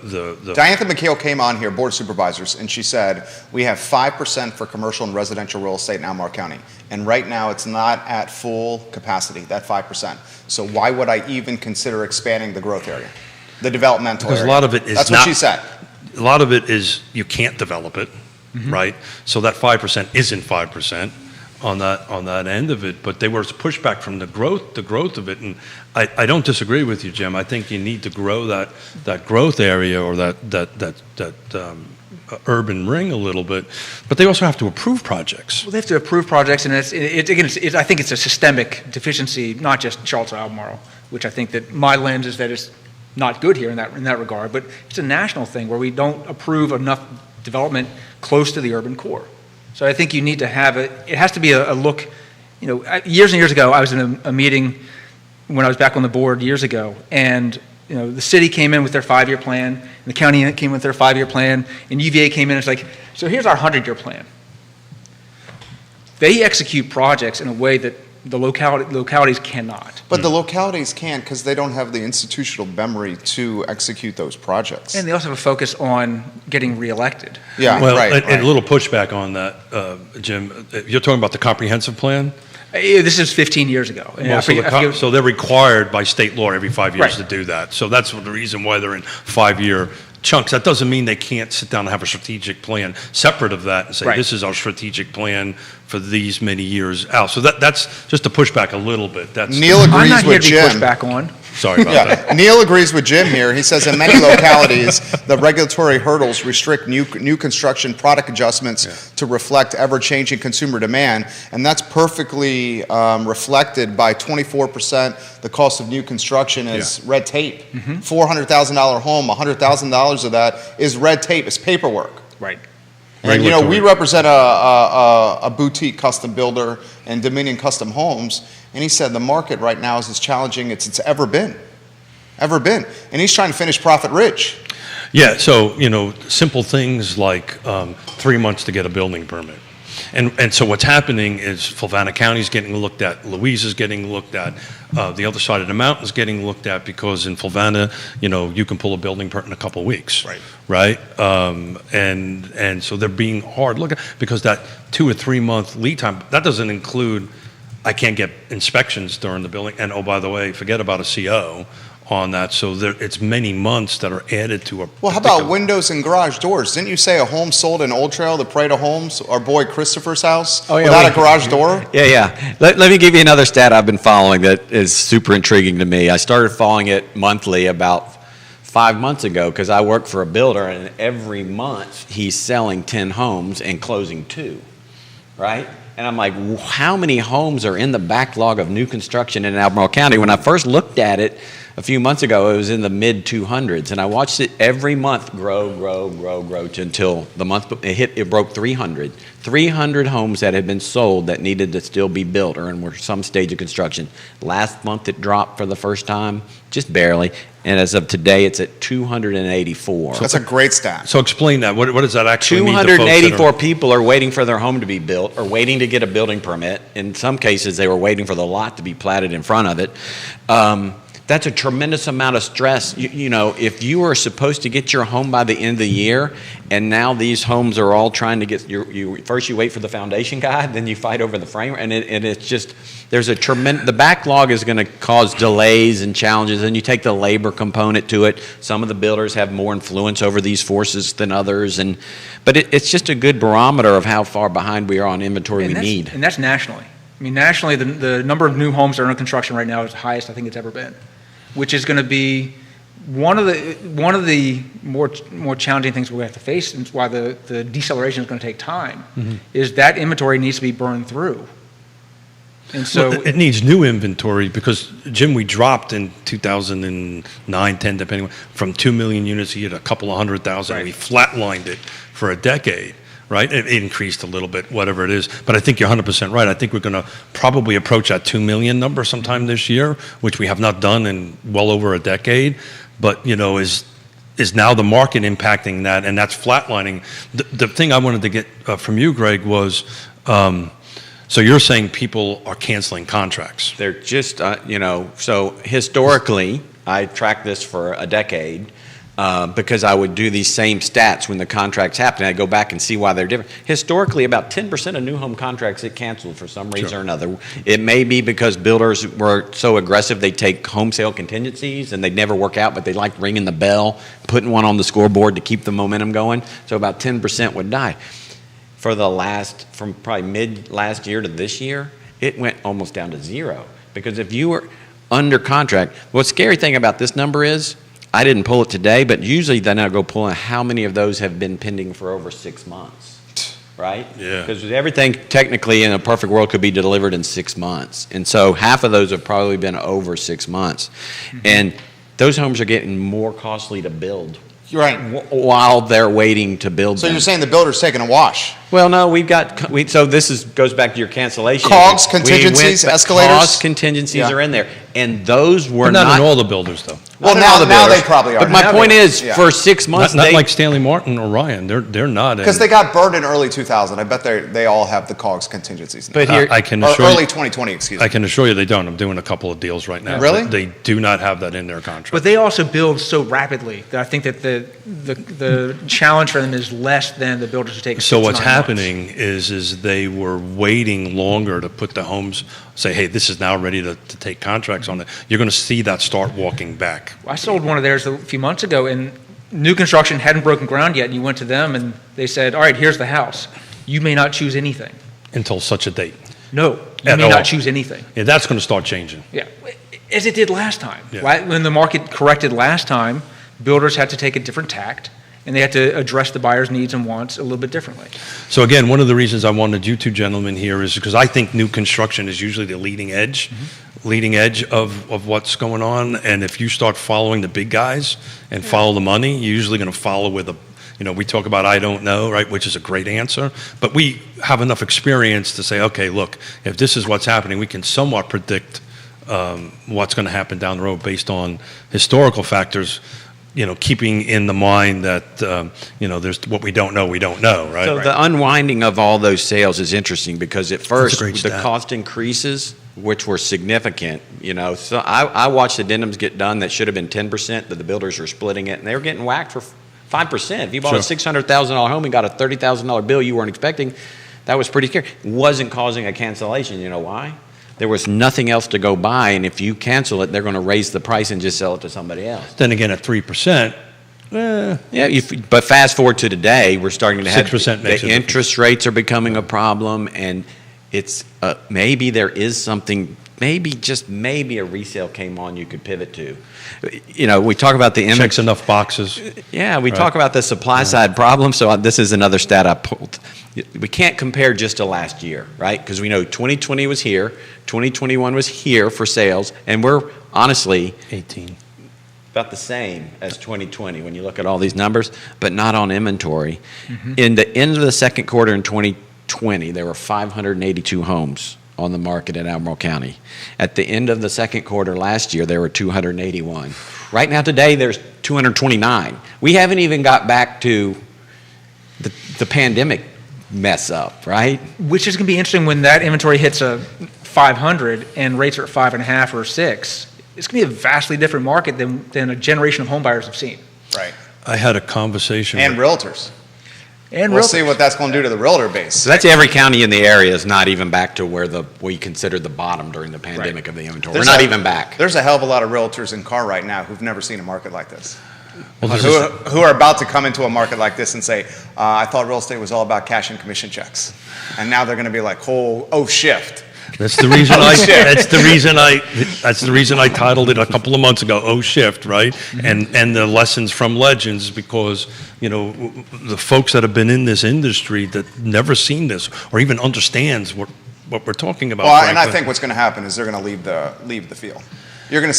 Diantha McKeel came on here, board of supervisors, and she said we have 5% for commercial and residential real estate in Albemarle County, and right now it's not at full capacity. That 5%. So why would I even consider expanding the growth area, the developmental area? Because a lot of it is That's not, what she said. A lot of it is you can't develop it, right? So that 5% isn't 5%. On that end of it, but there was pushback from the growth of it, and I don't disagree with you, Jim. I think you need to grow that growth area or that urban ring a little bit, but they also have to approve projects. Well, they have to approve projects, and I think it's a systemic deficiency, not just Charlottesville and Albemarle, which I think that my lens is that it's not good here in that regard, but it's a national thing where we don't approve enough development close to the urban core. So I think you need to have it has to be a look, years and years ago, I was in a meeting when I was back on the board years ago, and the city came in with their 5-year plan, and the county came in with their 5-year plan, and UVA came in and it's like, so here's our 100-year plan. They execute projects in a way that the localities cannot. But the localities can because they don't have the institutional memory to execute those projects. And they also have a focus on getting reelected. Yeah, Well, right. and a little pushback on that, Jim. You're talking about the comprehensive plan? This is 15 years ago. And So they're required by state law every 5 years Right. to do that. So that's the reason why they're in 5-year chunks. That doesn't mean they can't sit down and have a strategic plan separate of that and say, Right. this is our strategic plan for these many years out. So that's just to push back a little bit. That's Neil I'm agrees not here with to be Jim. pushed back on. Sorry about that. Yeah, Neil agrees with Jim here. He says in many localities, the regulatory hurdles restrict new construction product adjustments to reflect ever-changing consumer demand, and that's perfectly reflected by 24%. The cost of new construction is red tape. $400,000 home, $100,000 of that is red tape. It's paperwork. Right. And we represent a boutique custom builder and Dominion Custom Homes, and he said the market right now is as challenging as it's ever been. And he's trying to finish profit rich. Yeah, so, simple things like 3 months to get a building permit. And so what's happening is Fluvanna County is getting looked at, Louise is getting looked at, the other side of the mountain is getting looked at because in Fluvanna, you can pull a building permit in a couple of weeks. Right? And so they're being hard look at because that 2 or 3 month lead time, that doesn't include, I can't get inspections during the building. And oh, by the way, forget about a CO on that. So it's many months that are added to a. Well, how about windows and garage doors? Didn't you say a home sold in Old Trail, the Pareto Homes, our boy Christopher's house, without a garage door? Yeah. Let me give you another stat I've been following that is super intriguing to me. I started following it monthly about 5 months ago because I work for a builder, and every month he's selling 10 homes and closing 2, right? And I'm like, how many homes are in the backlog of new construction in Albemarle County? When I first looked at it a few months ago, it was in the mid 200s, and I watched it every month grow until the month it broke 300. 300 homes that had been sold that needed to still be built or were some stage of construction. Last month it dropped for the first time, just barely, and as of today it's at 284. That's a great stat. So explain that. What does that actually mean to folks that 284 people are waiting for their home to be built or waiting to get a building permit. In some cases, they were waiting for the lot to be platted in front of it. That's a tremendous amount of stress. You know, if you were supposed to get your home by the end of the year, and now these homes are all trying to get first you wait for the foundation guy, then you fight over the frame, and it's just there's a tremendous. The backlog is going to cause delays and challenges, and you take the labor component to it. Some of the builders have more influence over these forces than others, but it's just a good barometer of how far behind we are on inventory we need. And that's nationally. I mean, nationally, the number of new homes that are under construction right now is the highest I think it's ever been, which is going to be one of the more challenging things we have to face, and why the deceleration is going to take time, is that inventory needs to be burned through. And so well, it needs new inventory because, Jim, we dropped in 2009, 10, depending on, from 2 million units a year to a couple of 100,000. Right. We flatlined it for a decade, right? It increased a little bit, whatever it is. But I think you're 100% right. I think we're going to probably approach that 2 million number sometime this year, which we have not done in well over a decade. But, you know, is now the market impacting that, and that's flatlining. The thing I wanted to get from you, Greg, was so you're saying people are canceling contracts. They're just, so historically, I tracked this for a decade because I would do these same stats when the contracts happen. I'd go back and see why they're different. Historically, about 10% of new home contracts get canceled for some reason or another. It may be because builders were so aggressive they take home sale contingencies and they'd never work out, but they like ringing the bell, putting one on the scoreboard to keep the momentum going. So about 10% would die. From probably mid last year to this year, it went almost down to zero. Because if you were under contract, what's scary thing about this number is, I didn't pull it today, but usually then I'll go pull in how many of those have been pending for over 6 months, right? Yeah. Because everything technically in a perfect world could be delivered in 6 months. And so half of those have probably been over 6 months. And those homes are getting more costly to build. You're right. While they're waiting to build So them. you're saying the builder's taking a wash? Well, no, so this goes back to your cancellation. COGS, contingencies, escalators? Cost contingencies are in there, and those were But not in all the builders, though. Well, Not in all the now builders. they probably are. But my Now point they are. is, Yeah. for 6 months, Not like Stanley Martin or Ryan. They're not. Because they got burned in early 2000. I bet they all have the COGS contingencies now. But here, I can Or assure early you, 2020, excuse I me. can assure you they don't. I'm doing a couple of deals right now. Really? They do not have that in their contract. But they also build so rapidly that I think that the challenge for them is less than the builders who take. So 6 to what's 9 months. happening is they were waiting longer to put the homes, say, hey, this is now ready to take contracts on it. You're going to see that start walking back. I sold one of theirs a few months ago, and new construction hadn't broken ground yet, and you went to them and they said, all right, here's the house. You may not choose anything. Until such a date. No, you At may all. not choose anything. Yeah, that's going to start changing. Yeah, as it did last time. Yeah. Right? When the market corrected last time, builders had to take a different tact, and they had to address the buyer's needs and wants a little bit differently. So again, one of the reasons I wanted you two gentlemen here is because I think new construction is usually the leading edge of what's going on. And if you start following the big guys and follow the money, you're usually going to follow with we talk about I don't know, right, which is a great answer. But we have enough experience to say, okay, look, if this is what's happening, we can somewhat predict what's going to happen down the road based on historical factors. Keeping in the mind that, there's what we don't know, right? So the unwinding of all those sales is interesting because at first great the stat. cost increases, which were significant, So I watched addendums get done that should have been 10%, that the builders were splitting it, and they were getting whacked for 5%. If you bought a $600,000 home and got a $30,000 bill you weren't expecting, that was pretty scary. It wasn't causing a cancellation. You know why? There was nothing else to go buy, and if you cancel it, they're going to raise the price and just sell it to somebody else. Then again, at 3%, But fast forward to today, we're starting to have 6% makes the a interest rates are becoming a problem, and it's maybe there is something. Maybe just maybe a resale came on you could pivot to. You know, we talk about the Checks enough boxes. Yeah, we Right. talk about the supply side problem. So this is another stat I pulled. We can't compare just to last year, right? Because we know 2020 was here, 2021 was here for sales, and we're honestly 18. about the same as 2020 when you look at all these numbers, but not on inventory. In the end of the second quarter in 2020, there were 582 homes on the market in Albemarle County. At the end of the second quarter last year, there were 281. Right now, today, there's 229. We haven't even got back to the pandemic mess up, right? Which is going to be interesting when that inventory hits a 500 and rates are at 5.5 or 6. It's going to be a vastly different market than a generation of home buyers have seen. Right. I had a conversation And with, realtors. And We'll realtors. see what that's going to do to the realtor base. So that's every county in the area is not even back to where we considered the bottom during the pandemic of the inventory. We're not even back. There's a hell of a lot of realtors in car right now who've never seen a market like this. well, this is- Who are about to come into a market like this and say, I thought real estate was all about cash and commission checks. And now they're going to be like, shift. That's the reason That's the reason I titled it a couple of months ago. Oh, shift, right? And the lessons from legends, because the folks that have been in this industry that never seen this or even understands what we're talking about. Well, and I frankly. think what's going to happen is they're going to leave the field. You're going to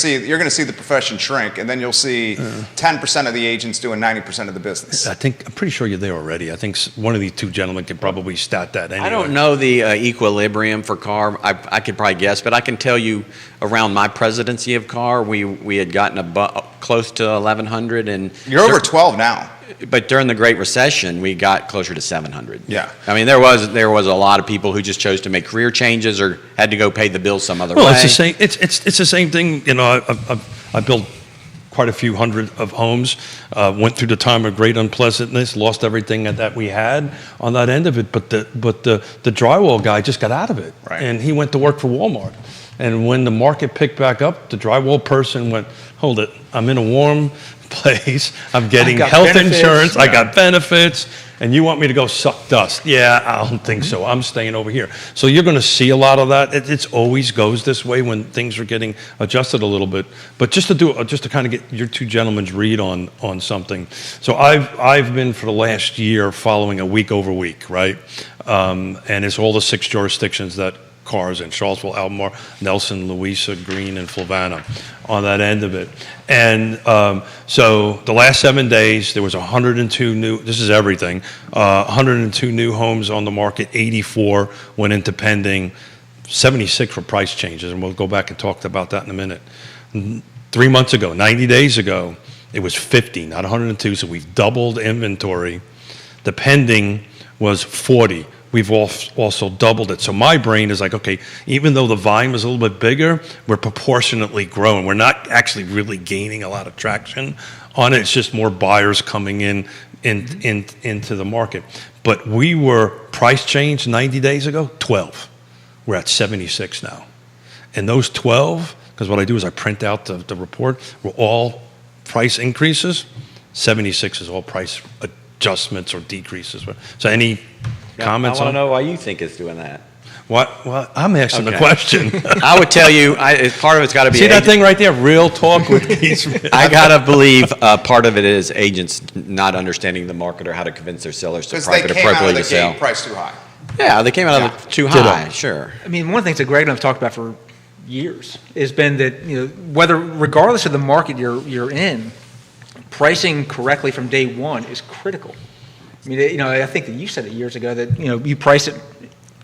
see the profession shrink, and then you'll see 10% of the agents doing 90% of the business. I'm pretty sure you're there already. I think one of these two gentlemen can probably stat that anyway. I don't know the equilibrium for car. I could probably guess, but I can tell you around my presidency of car, we had gotten close to 1,100, and You're over 12 now. But during the Great Recession, we got closer to 700. Yeah. I mean, there was a lot of people who just chose to make career changes or had to go pay the bills some other way. Well, it's the same. It's the same thing. I built quite a few hundred of homes. Went through the time of great unpleasantness. Lost everything that we had on that end of it. But the drywall guy just got out of it, Right. and he went to work for Walmart. And when the market picked back up, the drywall person went, "Hold it! I'm in a warm place. I'm getting got health benefits. insurance. I got benefits, and you want me to go suck dust? Yeah, I don't think so. I'm staying over here." So you're going to see a lot of that. It always goes this way when things are getting adjusted a little bit. But just to kind of get your two gentlemen's read on something. So I've been for the last year following a week over week, right? And it's all the 6 jurisdictions that cars in Charlottesville, Albemarle, Nelson, Louisa, Greene, and Flavanna on that end of it. And so the last 7 days, there was 102 new, this is everything, 102 new homes on the market, 84 went into pending, 76 were price changes, and we'll go back and talk about that in a minute. 3 months ago, 90 days ago, it was 50, not 102, so we've doubled inventory. The pending was 40. We've also doubled it. So my brain is like, okay, even though the volume is a little bit bigger, we're proportionately growing. We're not actually really gaining a lot of traction on it. It's just more buyers coming into the market. But we were price changed 90 days ago, 12. We're at 76 now. And those 12, because what I do is I print out the report, were all price increases. 76 is all price adjustments or decreases. So any comments I want on to know why you think it's doing that. what? Well, I'm asking the Okay. question. I would tell you, part of it's got to be. See that thing right there? Real talk with Keith Smith. I gotta believe part of it is agents not understanding the market or how to convince their sellers to Because price they it came out of appropriately the to sell. gate price too high. Yeah, they came out of Yeah. it too Ditto. high. Sure. I mean, one of the things that Greg and I've talked about for years has been that, regardless of the market you're in, pricing correctly from day one is critical. I mean, I think that you said it years ago that, you price it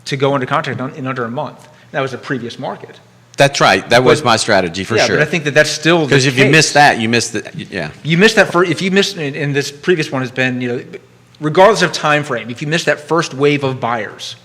to go into contract in under a month. That was the previous market. That's right. That was But- my strategy for yeah, sure. but I think that that's still the Because if you case. miss that, you miss the. Yeah. You missed that if you missed, and this previous one has been, regardless of time frame, if you missed that first wave of buyers,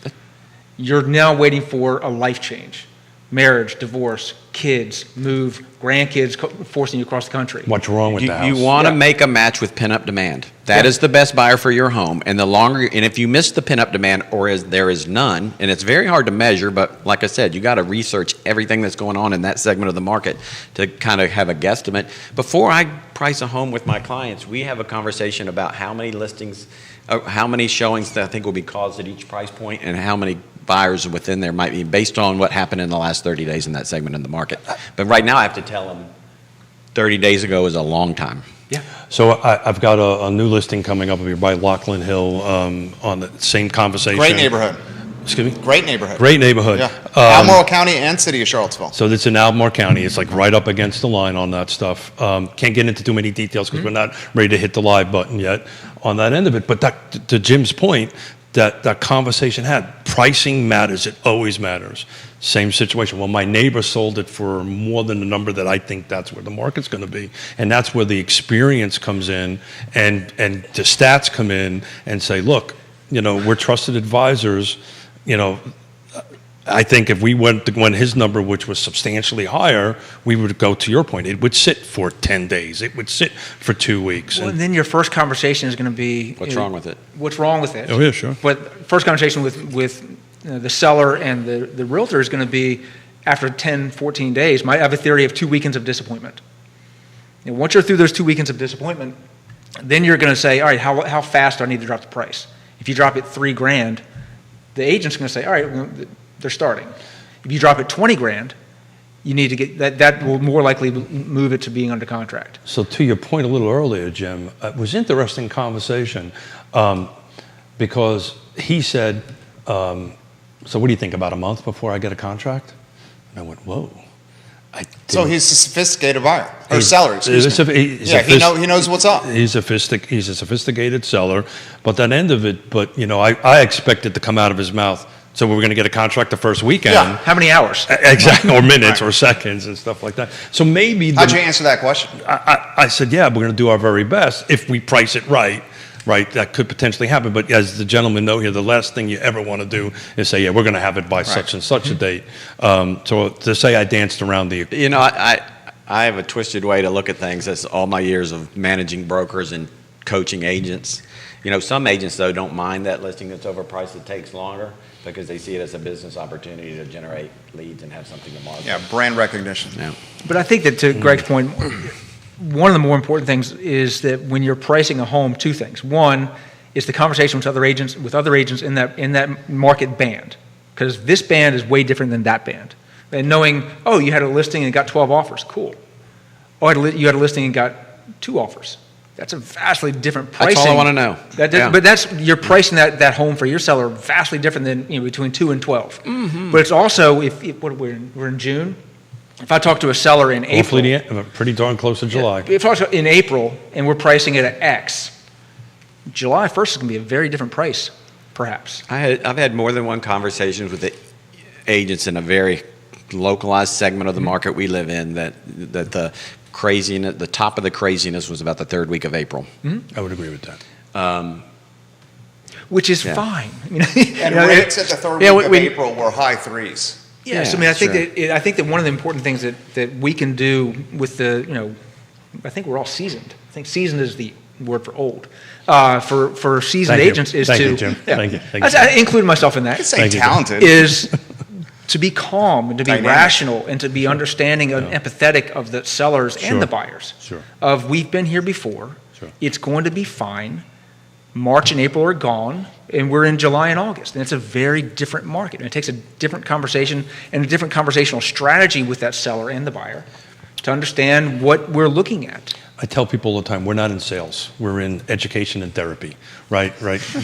you're now waiting for a life change. Marriage, divorce, kids, move, grandkids forcing you across the country. What's wrong with the house? You want to Yeah. make a match with pin-up demand. That is the best buyer for your home. And if you miss the pin-up demand or there is none, and it's very hard to measure, but like I said, you got to research everything that's going on in that segment of the market to kind of have a guesstimate. Before I price a home with my clients, we have a conversation about how many listings, how many showings that I think will be caused at each price point, and how many buyers within there might be based on what happened in the last 30 days in that segment in the market. But right now I have to tell them 30 days ago is a long time. Yeah. So I've got a new listing coming up here by Lachlan Hill on the same conversation. Great neighborhood. Excuse me? Great neighborhood. Great neighborhood. Yeah. Albemarle County and City of Charlottesville. So it's in Albemarle County. It's like right up against the line on that stuff. Can't get into too many details because we're not ready to hit the live button yet on that end of it. But that, to Jim's point, that conversation had, pricing matters. It always matters. Same situation. Well, my neighbor sold it for more than the number that I think that's where the market's going to be. And that's where the experience comes in and the stats come in and say, look, we're trusted advisors. I think if we went his number, which was substantially higher, we would go to your point. It would sit for 10 days. It would sit for 2 weeks. Well, and then your first conversation is going to be What's wrong with it? What's wrong with it? Oh yeah, sure. But first conversation with the seller and the realtor is going to be after 10, 14 days. I have a theory of 2 weekends of disappointment. Once you're through those 2 weekends of disappointment, then you're going to say, all right, how fast do I need to drop the price? If you drop it $3,000, the agent's going to say, all right, they're starting. If you drop it $20,000, you need to get that will more likely move it to being under contract. So to your point a little earlier, Jim, it was interesting conversation because he said, so what do you think, about a month before I get a contract? And I went, whoa. So he's a sophisticated buyer, or seller, excuse me. He knows what's up. He's a sophisticated seller, but that end of it, I expected to come out of his mouth, so we're going to get a contract the first weekend. Yeah, how many hours? Exactly, or minutes or seconds and stuff like that. So maybe... How'd you answer that question? I said, yeah, we're going to do our very best if we price it right, that could potentially happen. But as the gentlemen know here, the last thing you ever want to do is say, yeah, we're going to have it by such and such a date. So to say I danced around the... I have a twisted way to look at things. That's all my years of managing brokers and coaching agents. Some agents, though, don't mind that listing that's overpriced that takes longer because they see it as a business opportunity to generate leads and have something to market. Yeah, brand recognition. Yeah. But I think that, to Greg's point, one of the more important things is that when you're pricing a home, two things. One is the conversation with other agents in that market band, because this band is way different than that band. And knowing, oh, you had a listing and got 12 offers, cool. Oh, you had a listing and got 2 offers. That's a vastly different pricing. That's all I want to know. But you're pricing that home for your seller vastly different than between 2 and 12. Mm-hmm. But it's also we're in June. If I talk to a seller in April, Hopefully, pretty darn close to July. If I talk in April and we're pricing it at X, July 1st is going to be a very different price, perhaps. I've had more than one conversations with the agents in a very localized segment of the market we live in that the craziness, the top of the craziness was about the 3rd week of April. I would agree with that. Which is fine. And rates at the 3rd week of April were high 3s. Yes, I think that one of the important things that we can do with I think we're all seasoned. I think seasoned is the word for old. For seasoned agents is Thank to... you, Jim. Yeah, Thank you. I include myself in that. I could say talented. Is to be calm and to be Dynamic. rational and to be understanding and empathetic of the sellers and the buyers. Sure. We've been here before. Sure. It's going to be fine. March and April are gone, and we're in July and August, and it's a very different market. And it takes a different conversation and a different conversational strategy with that seller and the buyer to understand what we're looking at. I tell people all the time, we're not in sales. We're in education and therapy, right?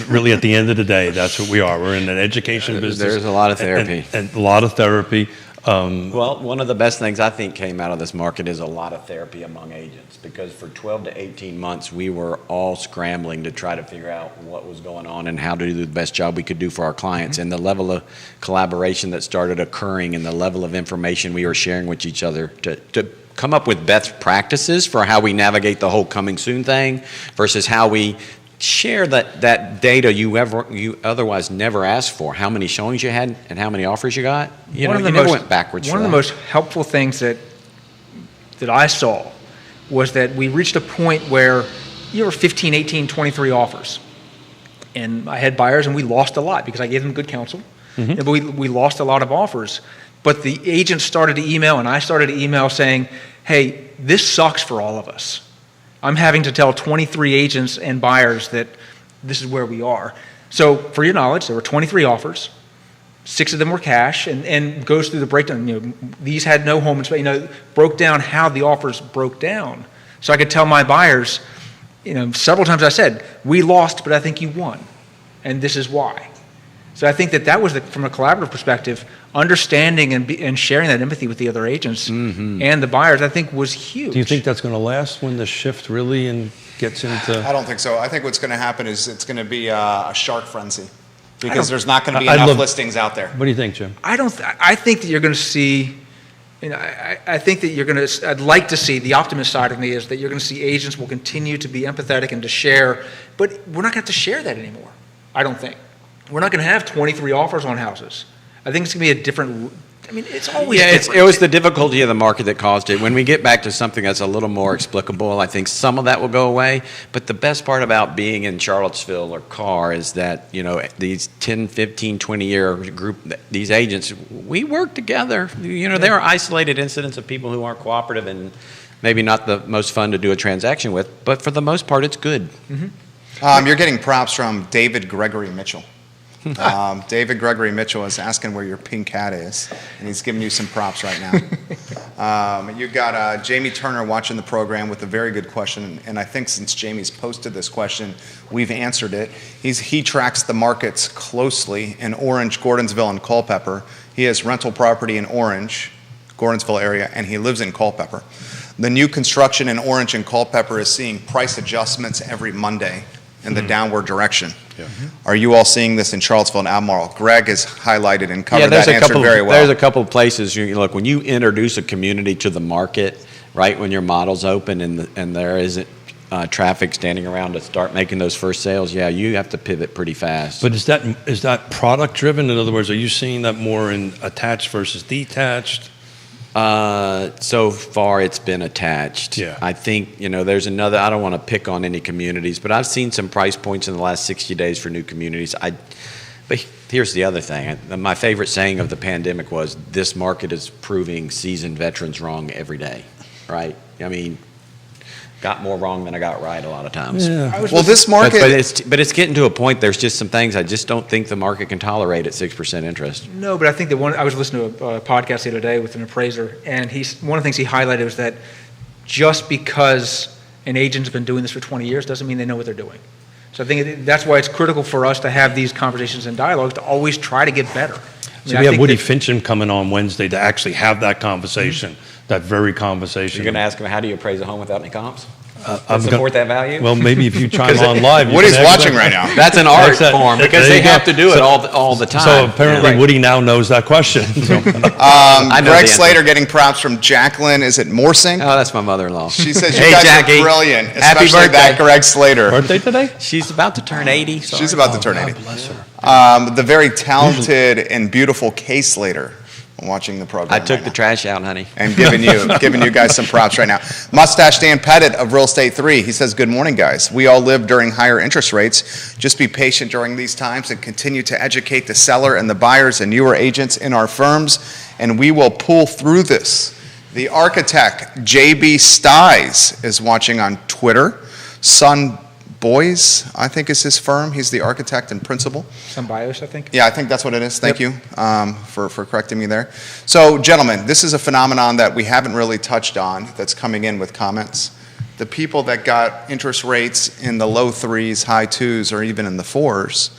Really, at the end of the day, that's what we are. We're in an education business. There's a lot of therapy. And a lot of therapy. Well, one of the best things I think came out of this market is a lot of therapy among agents, because for 12 to 18 months, we were all scrambling to try to figure out what was going on and how to do the best job we could do for our clients. And the level of collaboration that started occurring and the level of information we were sharing with each other to come up with best practices for how we navigate the whole coming soon thing versus how we share that data you otherwise never asked for, how many showings you had and how many offers you got. You never went backwards. One of the most helpful things that I saw was that we reached a point where you were 15, 18, 23 offers. And I had buyers and we lost a lot because I gave them good counsel. Mm-hmm. But we lost a lot of offers. But the agents started to email and I started to email saying, hey, this sucks for all of us. I'm having to tell 23 agents and buyers that this is where we are. So for your knowledge, there were 23 offers. 6 of them were cash, and goes through the breakdown. You know, these had no home inspection. You know, broke down how the offers broke down, so I could tell my buyers, you know, several times I said, we lost, but I think you won, and this is why. So I think that was from a collaborative perspective, understanding and sharing that empathy with the other agents and the buyers, I think was huge. Do you think that's going to last when the shift really gets into? I don't think so. I think what's going to happen is it's going to be a shark frenzy because there's not going to be enough listings out there. What do you think, Jim? I think that you're going to see, you know, I think that you're going to, I'd like to see, the optimist side of me is that you're going to see agents will continue to be empathetic and to share, but we're not going to have to share that anymore, I don't think. We're not going to have 23 offers on houses. I think it's going to be a different, I mean, it's always different. It was the difficulty of the market that caused it. When we get back to something that's a little more explicable, I think some of that will go away. But the best part about being in Charlottesville or Carr is that, you know, these 10, 15, 20-year group, these agents, we work together. You know, there are isolated incidents of people who aren't cooperative and maybe not the most fun to do a transaction with, but for the most part, it's good. You're getting props from David Gregory Mitchell. David Gregory Mitchell is asking where your pink hat is, and he's giving you some props right now. You got Jamie Turner watching the program with a very good question, and I think since Jamie's posted this question, we've answered it. He tracks the markets closely in Orange, Gordonsville, and Culpeper. He has rental property in Orange, Gordonsville area, and he lives in Culpeper. The new construction in Orange and Culpeper is seeing price adjustments every Monday in the downward direction. Yeah. Are you all seeing this in Charlottesville and Albemarle? Greg has highlighted and covered that answer very well. There's a couple of places, look, when you introduce a community to the market, right, when your model's open and there isn't traffic standing around to start making those first sales, yeah, you have to pivot pretty fast. But is that product driven? In other words, are you seeing that more in attached versus detached? So far it's been attached. Yeah. I think, there's another, I don't want to pick on any communities, but I've seen some price points in the last 60 days for new communities. But here's the other thing. My favorite saying of the pandemic was, this market is proving seasoned veterans wrong every day, right? I mean, got more wrong than I got right a lot of times. Yeah. Well, this market... But it's getting to a point, there's just some things I just don't think the market can tolerate at 6% interest. No, but I think that I was listening to a podcast the other day with an appraiser, and one of the things he highlighted was that just because an agent's been doing this for 20 years doesn't mean they know what they're doing. So I think that's why it's critical for us to have these conversations and dialogues to always try to get better. So we have Woody Fincham coming on Wednesday to actually have that conversation. That very conversation. You're going to ask him, how do you appraise a home without any comps? Support that value? Well, maybe if you chime on live. Woody's watching right now. That's an art form because they have to do it all the time. So apparently Woody now knows that question. Greg Slater getting props from Jacqueline. Is it Morsing? Oh, that's my mother-in-law. She says you guys are brilliant, especially that Greg Slater. Birthday today? She's about to turn 80. She's about to turn 80. God bless her. The very talented and beautiful Kay Slater. Watching the program. I took the trash out, honey. And giving you guys some props right now. Mustache Dan Pettit of Real Estate 3. He says, good morning, guys. We all live during higher interest rates. Just be patient during these times and continue to educate the seller and the buyers and newer agents in our firms, and we will pull through this. The architect, J.B. Sties, is watching on Twitter. Sun Boys, I think is his firm. He's the architect and principal. Sunbios, I think. Yeah, I think that's what it is. Thank you for correcting me there. So, gentlemen, this is a phenomenon that we haven't really touched on that's coming in with comments. The people that got interest rates in the low 3s, high 2s, or even in the 4s,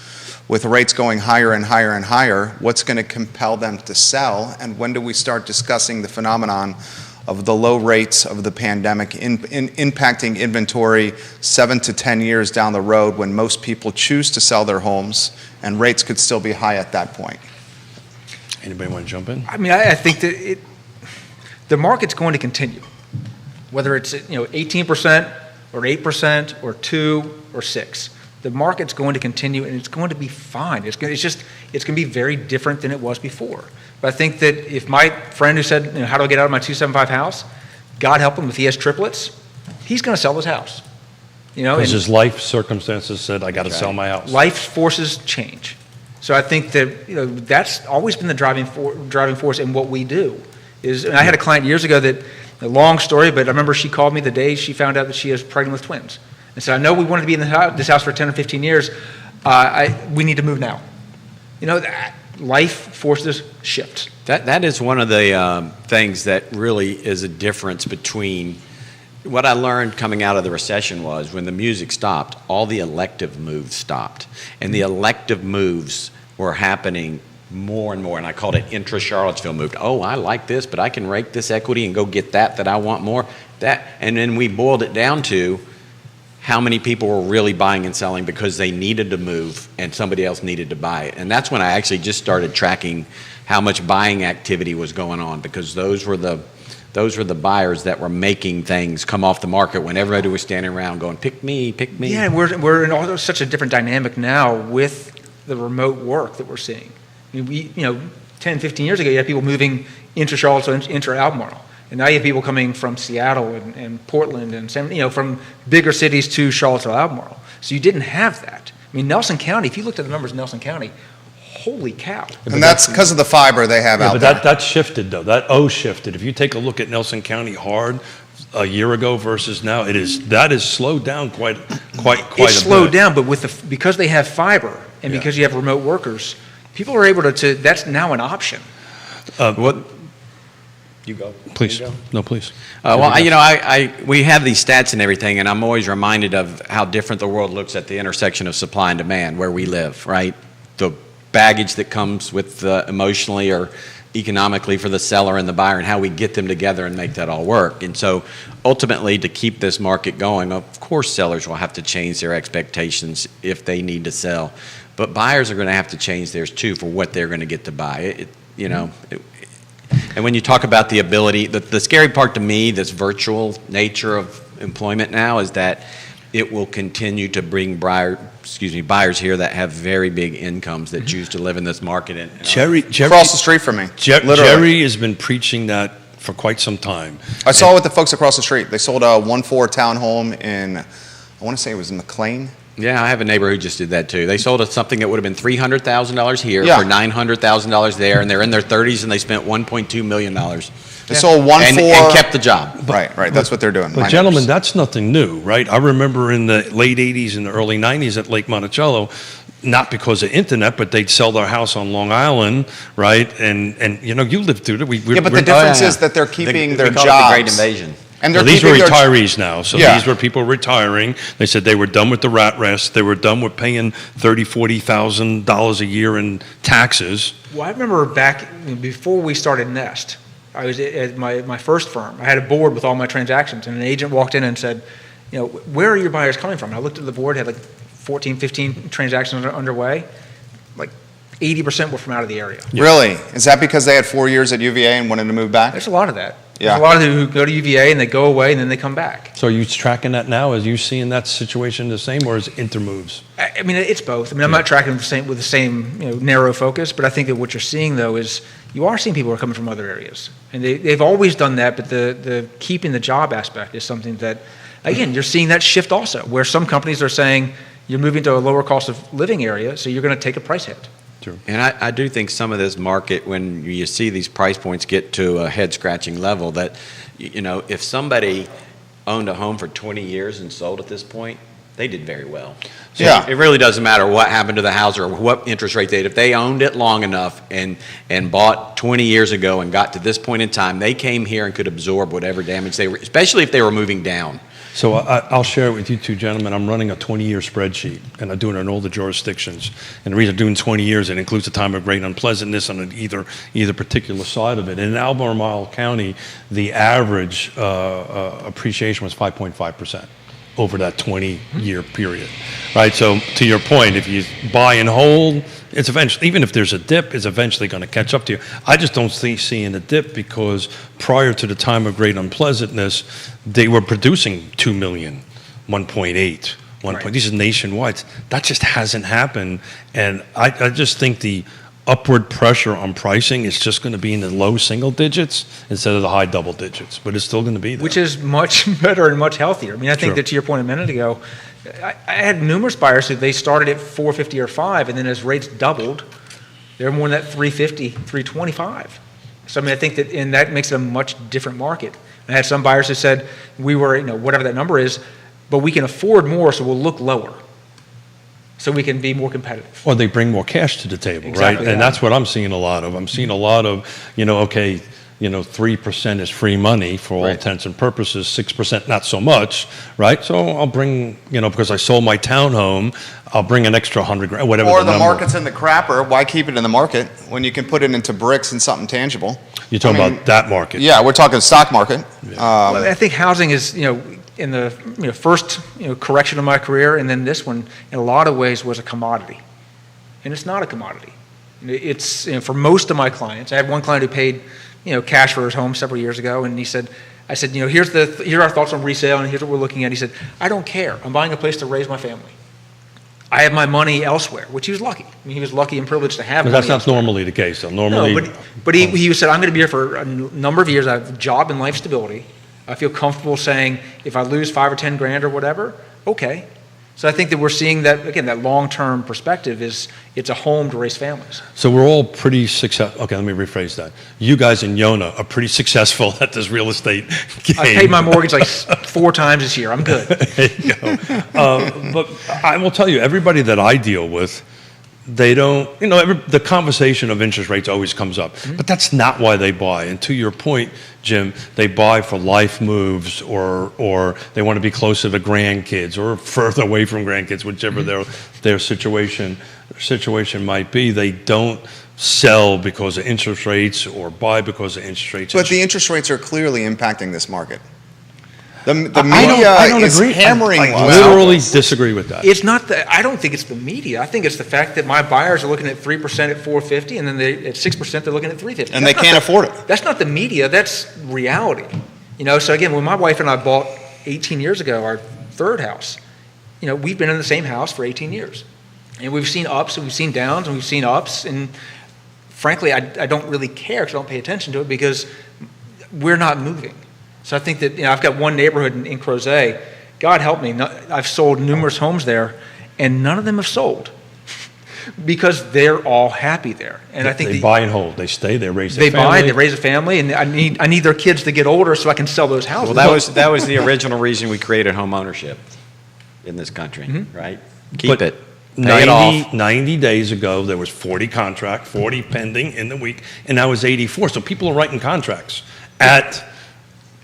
with rates going higher and higher and higher, what's going to compel them to sell? And when do we start discussing the phenomenon of the low rates of the pandemic impacting inventory 7 to 10 years down the road when most people choose to sell their homes and rates could still be high at that point? Anybody want to jump in? I mean, I think that the market's going to continue, whether it's 18% or 8% or 2 or 6. The market's going to continue, and it's going to be fine. It's going to be very different than it was before. But I think that if my friend who said, how do I get out of my 275 house, God help him if he has triplets, he's going to sell his house. Because his life circumstances said, I got to sell my house. Life forces change. So I think that that's always been the driving force in what we do. And I had a client years ago that, a long story, but I remember she called me the day she found out that she was pregnant with twins. And said, I know we wanted to be in this house for 10 or 15 years. We need to move now. life forces shifts. That is one of the things that really is a difference between what I learned coming out of the recession was when the music stopped, all the elective moves stopped. And the elective moves were happening more and more, and I called it intra-Charlottesville moved. Oh, I like this, but I can rake this equity and go get that I want more. And then we boiled it down to how many people were really buying and selling because they needed to move and somebody else needed to buy it. And that's when I actually just started tracking how much buying activity was going on, because those were the buyers that were making things come off the market when everybody was standing around going, pick me, pick me. Yeah, and we're in such a different dynamic now with the remote work that we're seeing. I mean, 10, 15 years ago, you had people moving intra-Charlottesville, intra-Albemarle. And now you have people coming from Seattle and Portland and from bigger cities to Charlottesville, Albemarle. So you didn't have that. I mean, Nelson County, if you looked at the numbers in Nelson County, holy cow. And that's because of the fiber they have out but there. that shifted, though. That shifted. If you take a look at Nelson County hard a year ago versus now, that is slowed down quite a bit. It's slowed down, but because they have fiber and because you have remote workers, people are able to that's now an option. You go. Please. You go. No, please. We have these stats and everything, and I'm always reminded of how different the world looks at the intersection of supply and demand where we live, right? The baggage that comes with emotionally or economically for the seller and the buyer, and how we get them together and make that all work. And so ultimately, to keep this market going, of course sellers will have to change their expectations if they need to sell. But buyers are going to have to change theirs too for what they're going to get to buy. And when you talk about the ability, the scary part to me, this virtual nature of employment now, is that it will continue to bring buyers here that have very big incomes that choose to live in this market. Jerry, across the street from me. Jerry has been preaching that for quite some time. I saw it with the folks across the street. They sold a 1-4 townhome in, I want to say it was in McLean. Yeah, I have a neighbor who just did that too. They sold us something that would have been $300,000 here Yeah. for $900,000 there, and they're in their 30s and they spent $1.2 million. They sold 1-4 and kept the job. Right. That's what they're doing. But gentlemen, that's nothing new, right? I remember in the late 80s and the early 90s at Lake Monticello, not because of internet, but they'd sell their house on Long Island, right? And you lived through it. But the difference is that they're keeping their we call jobs. it the Great Invasion. And Well, these were retirees now, so Yeah. these were people retiring. They said they were done with the rat race. They were done with paying $30,000-$40,000 a year in taxes. Well, I remember back before we started Nest, I was at my first firm. I had a board with all my transactions, and an agent walked in and said, where are your buyers coming from? And I looked at the board, had like 14, 15 transactions underway. Like 80% were from out of the area. Really? Is that because they had 4 years at UVA and wanted to move back? There's a lot of that. Yeah. There's a lot of them who go to UVA and they go away and then they come back. So are you tracking that now? Are you seeing that situation the same, or is it intermoves? I mean, it's both. I mean, I'm not tracking with the same narrow focus, but I think that what you're seeing, though, is you are seeing people who are coming from other areas. And they've always done that, but the keeping the job aspect is something that, again, you're seeing that shift also, where some companies are saying you're moving to a lower cost of living area, so you're going to take a price hit. True. And I do think some of this market, when you see these price points get to a head-scratching level, that, if somebody owned a home for 20 years and sold at this point, they did very well. So Yeah. it really doesn't matter what happened to the house or what interest rate they had. If they owned it long enough and bought 20 years ago and got to this point in time, they came here and could absorb whatever damage they were, especially if they were moving down. So I'll share it with you two gentlemen. I'm running a 20-year spreadsheet, and I do it in all the jurisdictions. And the reason I'm doing 20 years, it includes the time of great unpleasantness on either particular side of it. In Albemarle County, the average appreciation was 5.5% over that 20-year period, right? So to your point, if you buy and hold, it's eventually, even if there's a dip, it's eventually going to catch up to you. I just don't see seeing a dip because prior to the time of great unpleasantness, they were producing 2 million, 1.8, 1. Right. This is nationwide. That just hasn't happened, and I just think the upward pressure on pricing is just going to be in the low single digits instead of the high double digits, but it's still going to be there. Which is much better and much healthier. I mean, I think Sure. that to your point a minute ago, I had numerous buyers who they started at 450 or 5, and then as rates doubled, they're more than that 350, 325. So I mean, I think that makes it a much different market. I had some buyers who said we were, whatever that number is, but we can afford more, so we'll look lower. so we can be more competitive. Or they bring more cash to the table, Exactly, right? And yeah. that's what I'm seeing a lot of. I'm seeing a lot of, 3% is free money for all Right. intents and purposes, 6% not so much, right? So I'll bring, because I sold my townhome, I'll bring an extra 100 grand, whatever Or the the number. market's in the crapper, why keep it in the market when you can put it into bricks and something tangible? You're talking I mean, about that market. Yeah, we're talking stock market. Well, I think housing is, in the first correction of my career, and then this one, in a lot of ways, was a commodity, and it's not a commodity. It's for most of my clients. I had one client who paid cash for his home several years ago, and he said, I said, here are our thoughts on resale, and here's what we're looking at. He said, I don't care. I'm buying a place to raise my family. I have my money elsewhere, which he was lucky. I mean, he was lucky and privileged to have But money that's not elsewhere. normally the case, though. Normally, No, but he said, I'm going to be here for a number of years. I have job and life stability. I feel comfortable saying if I lose 5 or 10 grand or whatever, okay. So I think that we're seeing that, again, that long-term perspective is it's a home to raise families. so we're all pretty successful. Okay, let me rephrase that. You guys in Yona are pretty successful at this real estate game. I paid my mortgage like 4 times this year. I'm good. There you go. But I will tell you, everybody that I deal with, they don't, the conversation of interest rates always comes up, but that's not why they buy. And to your point, Jim, they buy for life moves, or they want to be closer to grandkids or further away from grandkids, whichever their situation might be. They don't sell because of interest rates or buy because of interest rates. But the interest rates are clearly impacting this market. The I don't media is agree. hammering I low. literally disagree with that. It's not I don't think it's the media. I think it's the fact that my buyers are looking at 3% at 450, and then at 6% they're looking at 350. And they can't afford it. That's not the media. That's reality. So again, when my wife and I bought 18 years ago our third house, we've been in the same house for 18 years, and we've seen ups and we've seen downs and we've seen ups, and frankly, I don't really care because I don't pay attention to it because we're not moving. So I think that, I've got one neighborhood in Crozet. God help me, I've sold numerous homes there, and none of them have sold because they're all happy there. And I think they buy and hold. They stay. They raise their they family. buy, they raise a family, and I need their kids to get older so I can sell those houses. Well, that was the original reason we created home ownership in this country, right? Keep But it. Pay it off. 90 days ago, there was 40 contract, 40 pending in the week, and now it's 84. So people are writing contracts at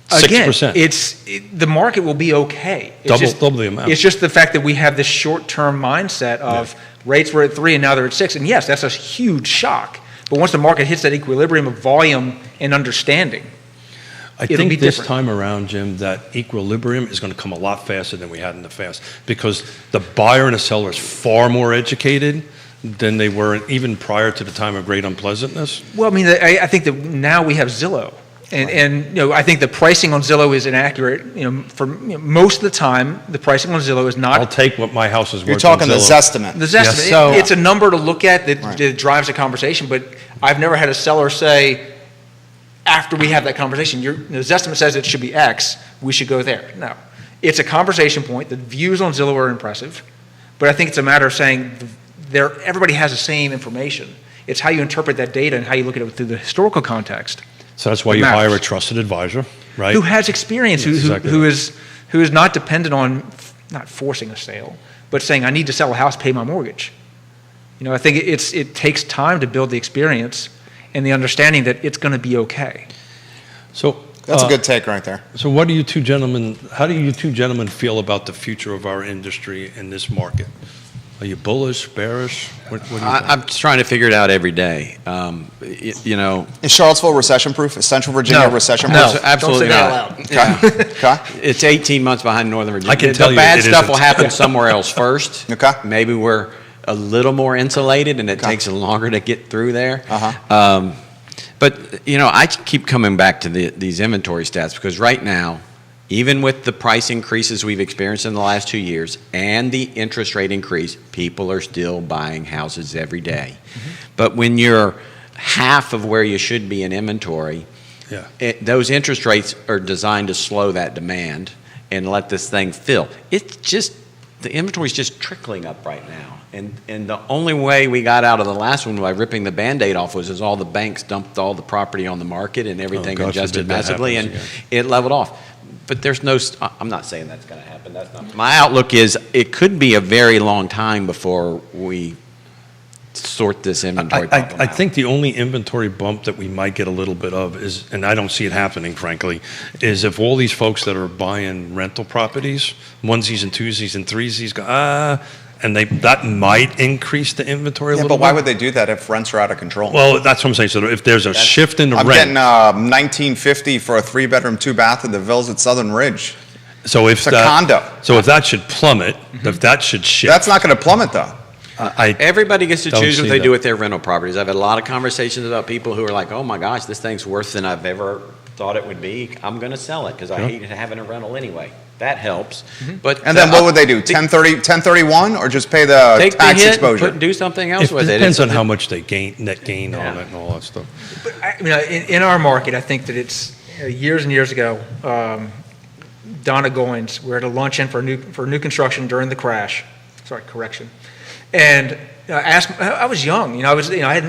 6%. Again, the market will be okay. Double the amount. It's just the fact that we have this short-term mindset of rates were at 3 and now they're at 6. And yes, that's a huge shock. But once the market hits that equilibrium of volume and understanding, I it'll think be this different. time around, Jim, that equilibrium is going to come a lot faster than we had in the past because the buyer and the seller is far more educated than they were even prior to the time of great unpleasantness. well, I think that now we have Zillow. And I think the pricing on Zillow is inaccurate. For most of the time, the pricing on Zillow is not. I'll take what my house is worth. You're talking the on Zillow. Zestimate. The Zestimate, Yes. So- it's a number to look at that drives a conversation, but I've never had a seller say, after we have that conversation, the Zestimate says it should be X, we should go there. No. It's a conversation point. The views on Zillow are impressive, but I think it's a matter of saying everybody has the same information. It's how you interpret that data and how you look at it through the historical context. So that's why It you matters. hire a trusted advisor, right? Who has experience, Yes, exactly who right. is not dependent on not forcing a sale, but saying I need to sell a house, pay my mortgage. I think it takes time to build the experience and the understanding that it's going to be okay. So That's a good take right there. So how do you two gentlemen feel about the future of our industry in this market? Are you bullish, bearish? What do you think? I'm just trying to figure it out every day. Is Charlottesville recession-proof? Is Central Virginia No. recession-proof? No. Absolutely Don't say that not. out loud. Yeah. Okay. It's 18 months behind Northern Virginia. I can tell the you bad it stuff isn't. will happen somewhere else first. Okay. Maybe we're a little more insulated, and it Okay. takes longer to get through there. Uh-huh. But I keep coming back to these inventory stats because right now, even with the price increases we've experienced in the last 2 years and the interest rate increase, people are still buying houses every day. Mm-hmm. But when you're half of where you should be in inventory, Yeah. those interest rates are designed to slow that demand and let this thing fill. It's just, the inventory is just trickling up right now. And the only way we got out of the last one by ripping the Band-Aid off was as all the banks dumped all the property on the market and everything God adjusted forbid that massively and happens it leveled off. but there's no, I'm not saying that's going to happen. That's not, my outlook is it could be a very long time before we sort this inventory problem I out. think the only inventory bump that we might get a little bit of is, and I don't see it happening, frankly, is if all these folks that are buying rental properties, onesies and twosies and threesies, go, and that might increase the inventory a Yeah, little but why bit. would they do that if rents are out of control? Well, that's what I'm saying. So if there's a shift in the I'm rent, getting $19.50 for a 3-bedroom, 2-bath in the Villas at Southern Ridge. so if It's a condo. So if that should plummet, if that should shift, That's not going to plummet, though. Everybody gets to Don't choose what see they that. do with their rental properties. I've had a lot of conversations about people who are like, oh my gosh, this thing's worse than I've ever thought it would be. I'm going to sell it because I hate having a rental anyway. That helps. But And then what would they do? 1031 or just pay the take the tax hit, exposure? do something else it with it. depends on It's- how much they net gain on Yeah. it and all that stuff. In our market, I think that it's years and years ago. Donna Goins, we were at a luncheon for new construction during the crash. Sorry, correction. And I was young, I had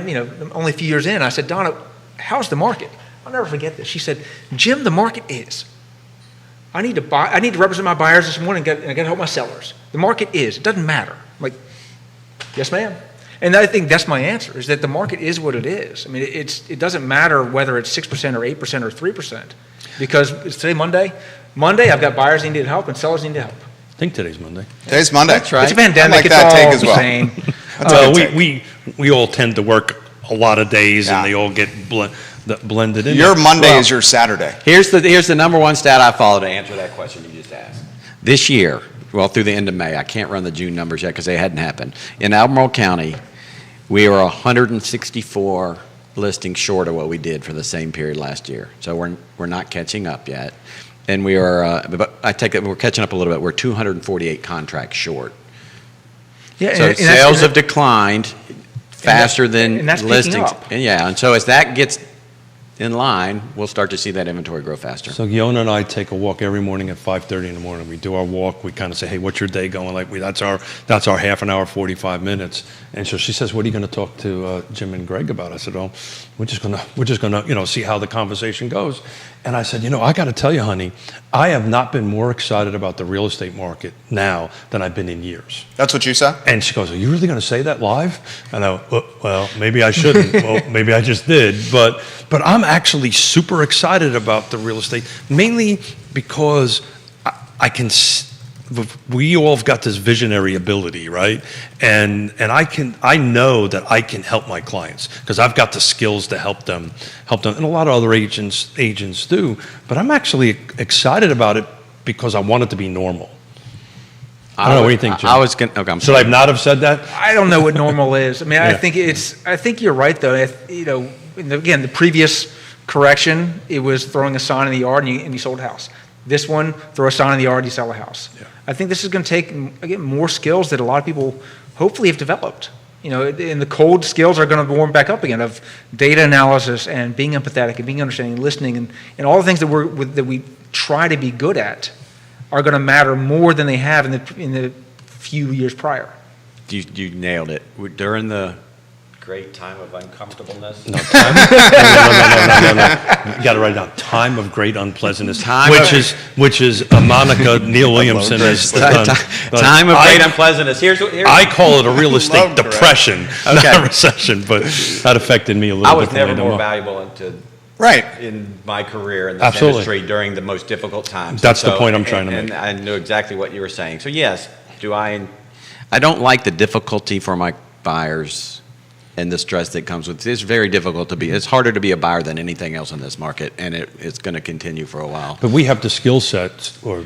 only a few years in. I said, Donna, how's the market? I'll never forget this. She said, Jim, the market is. I need to represent my buyers this morning, and I got to help my sellers. The market is. It doesn't matter. I'm like, yes, ma'am. And I think that's my answer, is that the market is what it is. I mean, it doesn't matter whether it's 6% or 8% or 3%, because it's today Monday. Monday, I've got buyers that need help and sellers need help. I think today's Monday. Today's Monday. That's right. It's a pandemic. I like It's that all take as the well. same. That's a good take. We all tend to work a lot of days, Yeah. and they all get blended in. Your there. Monday Well- is your Saturday. Here's the number one stat I follow to answer that question you just asked. This year, well, through the end of May, I can't run the June numbers yet because they hadn't happened. In Albemarle County, we are 164 listings short of what we did for the same period last year. So we're not catching up yet. And we are, but I take it we're catching up a little bit. We're 248 contracts short. Yeah, So sales have declined faster than and that's picking listings. up. And yeah, and so as that gets in line, we'll start to see that inventory grow faster. So Yona and I take a walk every morning at 5:30 in the morning. We do our walk. We kind of say, "Hey, what's your day going like?" That's our half an hour, 45 minutes. And so she says, "What are you going to talk to Jim and Greg about?" I said, "Oh, we're just gonna see how the conversation goes." And I said, I got to tell you, honey, I have not been more excited about the real estate market now than I've been in years. That's what you said? And she goes, "Are you really going to say that live?" And I go, "Well, maybe I shouldn't. Well, maybe I just did." But I'm actually super excited about the real estate, mainly because I can. We all have got this visionary ability, right? And I know that I can help my clients because I've got the skills to help them, and a lot of other agents do. But I'm actually excited about it because I want it to be normal. I don't know what you think, Jim. I was going. Okay, I'm Should I not have said that? I don't know what normal is. I mean, Yeah. I think you're right though. Again, the previous correction, it was throwing a sign in the yard and you sold a house. This one, throw a sign in the yard, you sell a house. Yeah. I think this is going to take, again, more skills that a lot of people hopefully have developed. And the cold skills are going to warm back up again of data analysis and being empathetic and being understanding, listening, and all the things that we try to be good at are going to matter more than they have in the few years prior. You nailed it. During the great time of uncomfortableness. No, time. No. You got to write it down. Time of great unpleasantness, which is a Monica Neil Williamson has done. Time of great unpleasantness. Here's I call it a real estate Love Greg. depression, not a recession, but that affected me a little I was differently never than more most. valuable Right. in my career in this Absolutely. industry during the most difficult times. That's the point I'm trying to and make. I knew exactly what you were saying. So yes, I don't like the difficulty for my buyers and the stress that comes with it. It's very difficult to be. It's harder to be a buyer than anything else in this market, and it's going to continue for a while. But we have the skill sets, or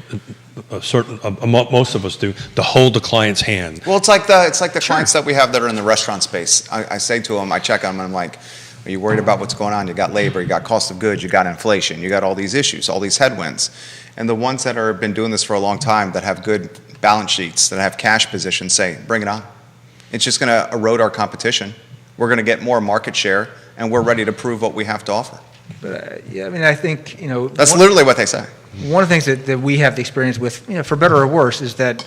most of us do, to hold the client's hand. Well, it's like the clients that we have that are in the restaurant space. I say to them, I check on them, and I'm like, are you worried about what's going on? You got labor, you got cost of goods, you got inflation, you got all these issues, all these headwinds. And the ones that have been doing this for a long time, that have good balance sheets, that have cash positions, say, bring it on. It's just going to erode our competition. We're going to get more market share, and we're ready to prove what we have to offer. But yeah, I mean, I think That's literally what they say. one of the things that we have the experience with, for better or worse, is that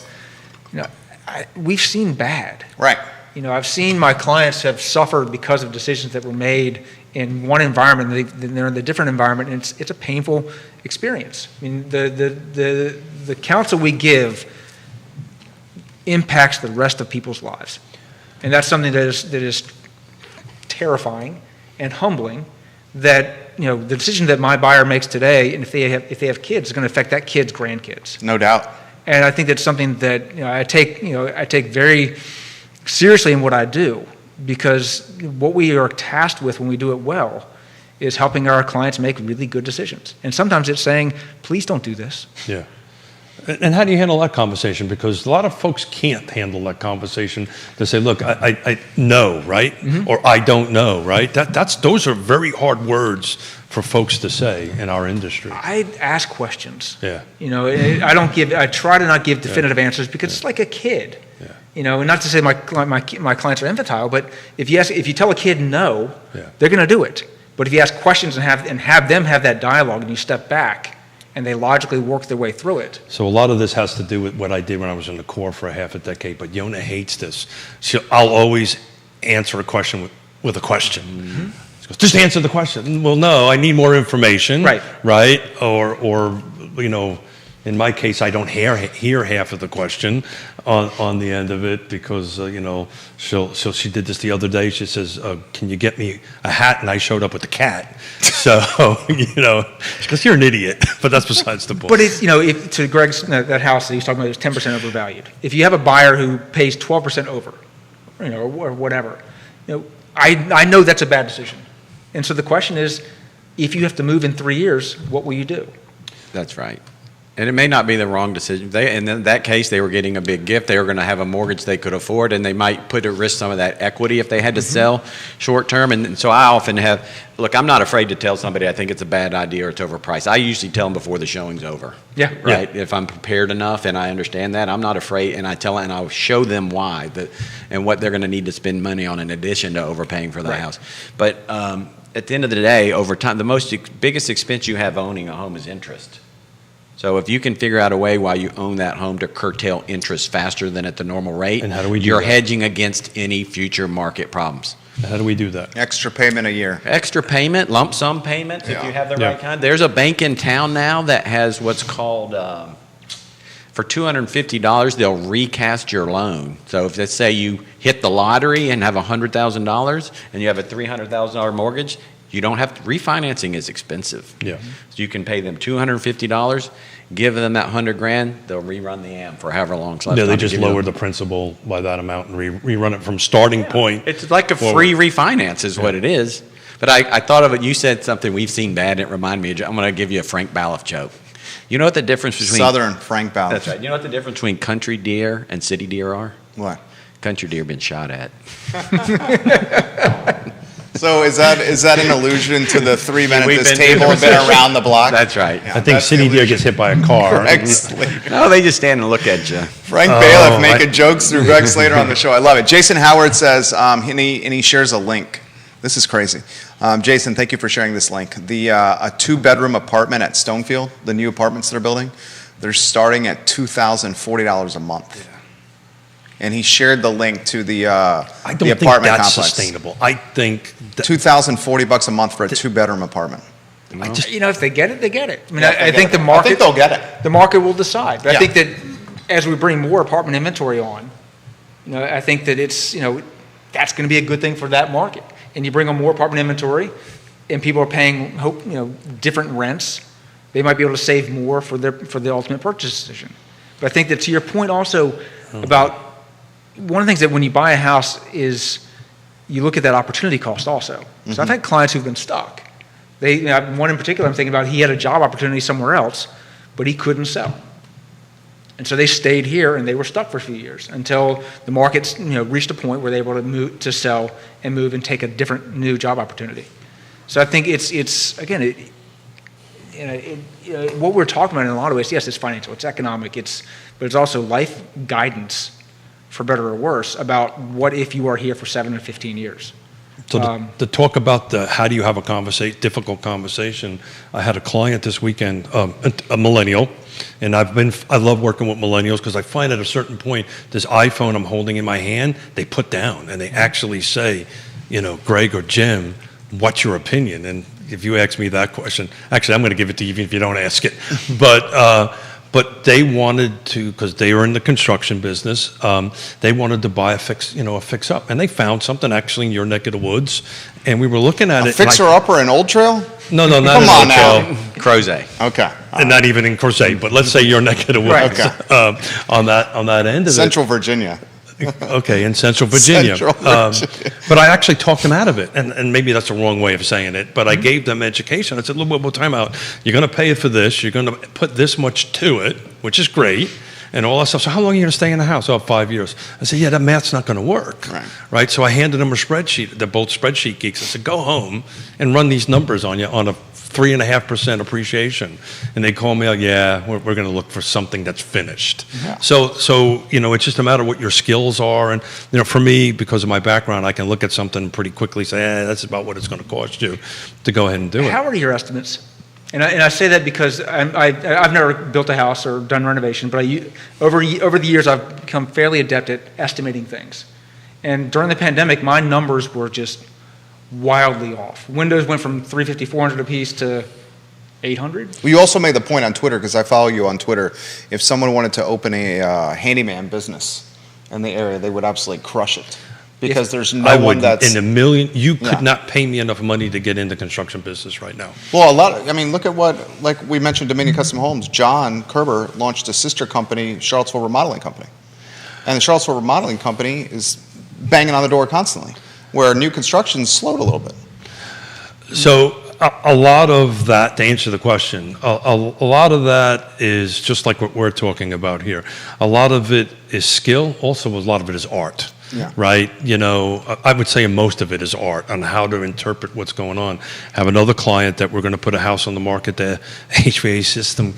we've seen bad. Right. I've seen my clients have suffered because of decisions that were made in one environment, then they're in a different environment, and it's a painful experience. I mean, the counsel we give impacts the rest of people's lives. And that's something that is terrifying and humbling, that, the decision that my buyer makes today, and if they have kids, is going to affect that kid's grandkids. No doubt. And I think that's something that I take very seriously in what I do, because what we are tasked with when we do it well is helping our clients make really good decisions. And sometimes it's saying, please don't do this. Yeah. And how do you handle that conversation? Because a lot of folks can't handle that conversation to say, look, I know, right? Mm-hmm. Or I don't know, right? Those are very hard words for folks to say in our industry. I ask questions. Yeah. I try to not give definitive answers, because it's like a kid. Yeah. And not to say my clients are infantile, but if you tell a kid no, yeah, they're going to do it. But if you ask questions and have them have that dialogue, and you step back, and they logically work their way through it. So a lot of this has to do with what I did when I was in the Corps for a half a decade, but Yona hates this. I'll always answer a question with a question. Mm-hmm. She goes, just answer the question. Well, no, I need more information. Right. Right? Or in my case, I don't hear half of the question on the end of it, because, she did this the other day. She says, can you get me a hat? And I showed up with the cat. So, she goes, you're an idiot. But that's besides the point. But if to Greg's, that house that he's talking about is 10% overvalued. If you have a buyer who pays 12% over, or whatever, I know that's a bad decision. And so the question is, if you have to move in 3 years, what will you do? That's right. And it may not be the wrong decision. And in that case, they were getting a big gift. They were going to have a mortgage they could afford, and they might put at risk some of that equity if they had to sell short term. And so I often I'm not afraid to tell somebody I think it's a bad idea or it's overpriced. I usually tell them before the showing's over. Yeah. Right? Yeah. If I'm prepared enough and I understand that, I'm not afraid, and I'll show them why and what they're going to need to spend money on in addition to overpaying for the house. But at the end of the day, over time, the biggest expense you have owning a home is interest. So if you can figure out a way while you own that home to curtail interest faster than at the normal rate, and how do we do you're that? hedging against any future market problems. How do we do that? Extra payment a year. Extra payment, lump sum payments, if you have the right kind. There's a bank in town now that has what's called, for $250, they'll recast your loan. So if, let's say, you hit the lottery and have $100,000 and you have a $300,000 mortgage, you don't have refinancing is expensive. Yeah. So you can pay them $250, give them that $100,000, they'll rerun the AM for however long it's left. Yeah, they just lower the principal by that amount and rerun it from starting point. It's like a free refinance is what it is. But I thought of it, you said something we've seen bad, and it reminded me, I'm going to give you a Frank Balloff joke. You know what the difference between... Southern Frank Balloff. That's right. You know what the difference between country deer and city deer are? What? Country deer been shot at. So is that an allusion to the 3 men at We've this been- table have been around the block? That's right. Yeah, I think that's the city deer illusion. gets hit by a car. Greg Slater. No, they just stand and look at you. Frank Bailiff making jokes through Greg Slater on the show. I love it. Jason Howard says, and he shares a link. This is crazy. Jason, thank you for sharing this link. A 2-bedroom apartment at Stonefield, the new apartments they're building, they're starting at $2,040 a month. And he shared the link to the I don't apartment think that's complex. sustainable. I think that, $2,040 a month for a 2-bedroom apartment. If they get it, they get it. I mean, Yeah, if they I think get the it. market... I think they'll get it. The market will decide. But Yeah. I think that as we bring more apartment inventory on, I think that it's, that's going to be a good thing for that market. And you bring on more apartment inventory, and people are paying, different rents, they might be able to save more for the ultimate purchase decision. But I think that to your point also about one of the things that when you buy a house is you look at that opportunity cost also. So I've had clients who've been stuck. One in particular I'm thinking about, he had a job opportunity somewhere else, but he couldn't sell. And so they stayed here and they were stuck for a few years until the markets reached a point where they were able to sell and move and take a different new job opportunity. So I think it's again, what we're talking about in a lot of ways, yes, it's financial, it's economic, but it's also life guidance, for better or worse, about what if you are here for 7 or 15 years. So to talk about how do you have a difficult conversation, I had a client this weekend, a millennial, and I love working with millennials because I find at a certain point, this iPhone I'm holding in my hand, they put down and they actually say, Greg or Jim, what's your opinion? And if you ask me that question, actually, I'm going to give it to you even if you don't ask it. But they wanted to, because they were in the construction business, they wanted to buy a fix up, and they found something actually in your neck of the woods, and we were looking at A it. fixer upper in Old Trail? No, not Come in on Old now. Trail, Crozet. Okay. and not even in Crozet, but let's say your neck of the woods. Right. On that end of Central Virginia. it. Okay, in Central Virginia. Central Virginia. But I actually talked them out of it, and maybe that's the wrong way of saying it, but I gave them education. I said, look, well, time out. You're going to pay it for this. You're going to put this much to it, which is great, and all that stuff. So how long are you going to stay in the house? Oh, 5 years. I said, yeah, that math's not going to work. Right? So I handed them a spreadsheet. They're both spreadsheet geeks. I said, go home and run these numbers on you on a 3.5% appreciation. And they call me out, yeah, we're going to look for something that's finished. Yeah. So it's just a matter of what your skills are. And, for me, because of my background, I can look at something pretty quickly, say, that's about what it's going to cost you to go ahead and do it. How are your estimates? And I say that because I've never built a house or done renovation, but over the years I've become fairly adept at estimating things. And during the pandemic, my numbers were just wildly off. Windows went from 350, 400 a piece to 800. Well, you also made the point on Twitter, because I follow you on Twitter, if someone wanted to open a handyman business in the area, they would absolutely crush it. Because there's no one that's... In a million, you could Yeah. not pay me enough money to get into construction business right now. Well, look at what, like we mentioned, Dominion Custom Homes. John Kerber launched a sister company, Charlottesville Remodeling Company. And the Charlottesville Remodeling Company is banging on the door constantly, where new construction slowed a little bit. So a lot of that, to answer the question, a lot of that is just like what we're talking about here. A lot of it is skill. Also, a lot of it is art. Yeah. Right? I would say most of it is art on how to interpret what's going on. I have another client that we're going to put a house on the market. The HVAC system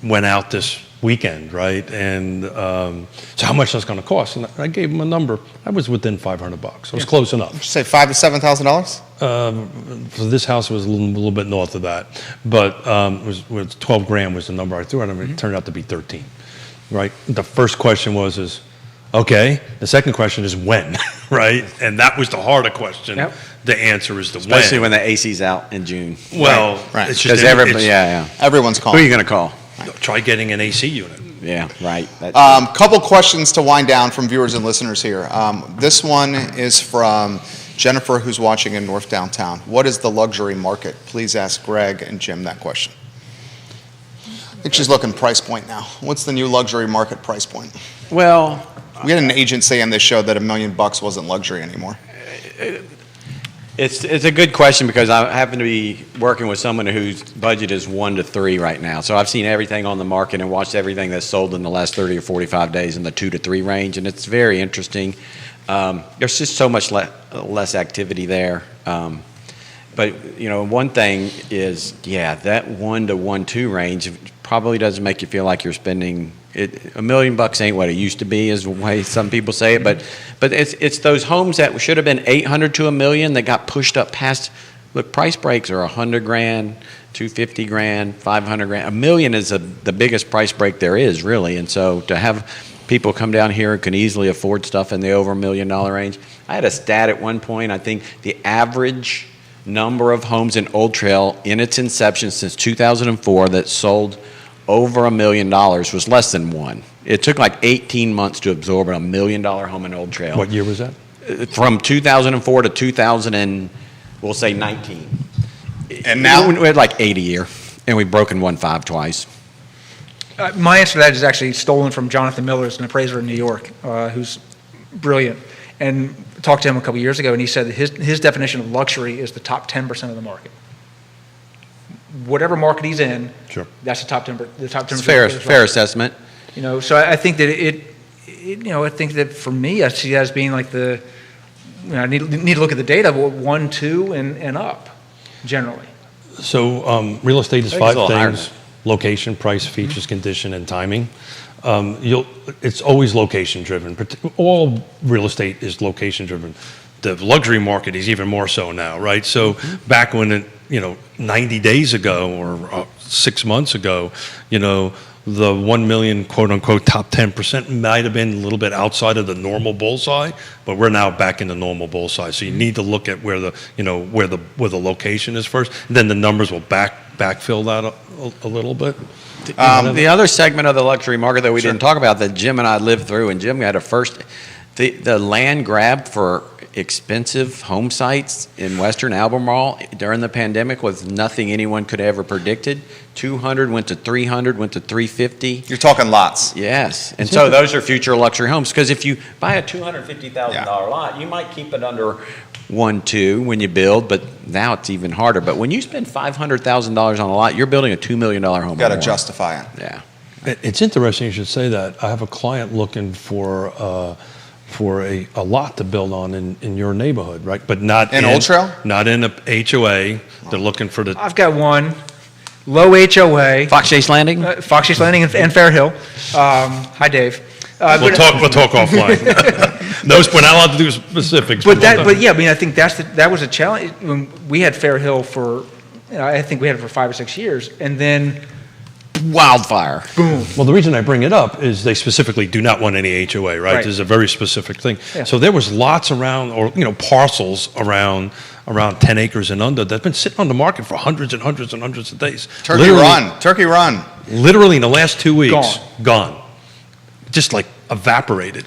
went out this weekend, right? And so how much that's going to cost? And I gave him a number. I was within $500. I was close enough. Did you say $5,000 to $7,000? For this house, it was a little bit north of that, but it was 12 grand was the number I threw at him. It turned out to be 13. Right? The first question was okay. The second question is when, right? And that was the harder question. Yep. The answer is the Especially when. when the AC's out in June. Well, Right. it's Because just everybody, yeah. Everyone's Who calling. are you going to call? try getting an AC unit. Yeah, right. Couple questions to wind down from viewers and listeners here. This one is from Jennifer, who's watching in North Downtown. What is the luxury market? Please ask Greg and Jim that question. I think she's looking price point now. What's the new luxury market price point? Well, We had an agent say on this show that $1 million wasn't luxury anymore. it's a good question because I happen to be working with someone whose budget is 1 to 3 right now. So I've seen everything on the market and watched everything that's sold in the last 30 or 45 days in the 2 to 3 range, and it's very interesting. There's just so much less activity there. But one thing is, that 1 to 1.2 range probably doesn't make you feel like you're spending $1 million ain't what it used to be, is the way some people say it. But it's those homes that should have been $800,000 to $1 million that got pushed up past. Look, price breaks are $100,000, $250,000, $500,000. $1 million is the biggest price break there is, really. And so to have people come down here who can easily afford stuff in the over $1 million range. I had a stat at one point. I think the average number of homes in Old Trail in its inception since 2004 that sold over $1 million was less than 1. It took like 18 months to absorb a $1 million home in Old Trail. What year was that? From 2004 to 2019. And now? We had like 80 a year, and we've broken 1.5 twice. My answer to that is actually stolen from Jonathan Miller, who's an appraiser in New York, who's brilliant. And talked to him a couple years ago, and he said that his definition of luxury is the top 10% of the market. Whatever market he's in, Sure. that's the top 10%. The top 10%. It's fair assessment. So I think that I think that for me, I see that as being like I need to look at the data, 1, 2, and up, generally. So real estate is I think it's 5 a little higher things: location, price, features, condition, and timing. It's always location driven. All real estate is location driven. The luxury market is even more so now, right? So back when 90 days ago or 6 months ago, the 1 million quote unquote top 10% might have been a little bit outside of the normal bullseye, but we're now back in the normal bullseye. So you need to look at where the location is first, and then the numbers will backfill that a little bit. The other segment of the luxury market that we Sure. didn't talk about that Jim and I lived through, and Jim had the land grab for expensive home sites in Western Albemarle during the pandemic was nothing anyone could ever predicted. 200 went to 300, went to 350. You're talking lots. Yes, and so those are future luxury homes. Because if you buy a $250,000 lot, you might keep it under 1.2 when you build, but now it's even harder. But when you spend $500,000 on a lot, you're building a $2 million home. Got to or more. justify it. Yeah. It's interesting you should say that. I have a client looking for a lot to build on in your neighborhood, right? But not In Old Trail? Not in a HOA. They're looking for the. I've got one, low HOA, Fox Chase Landing? Fox Chase Landing and Fair Hill. Hi, Dave. We'll talk offline. Those we're not allowed to do specifics. But yeah, I mean, I think that was a challenge. When we had Fair Hill for, I think we had it for 5 or 6 years, and then Wildfire. boom. Well, the reason I bring it up is they specifically do not want any HOA, right? Right. There's a very specific thing. Yeah. So there was lots around, or parcels around 10 acres and under that've been sitting on the market for hundreds and hundreds and hundreds of days. Turkey run. Literally in the last 2 weeks, gone. Just like evaporated.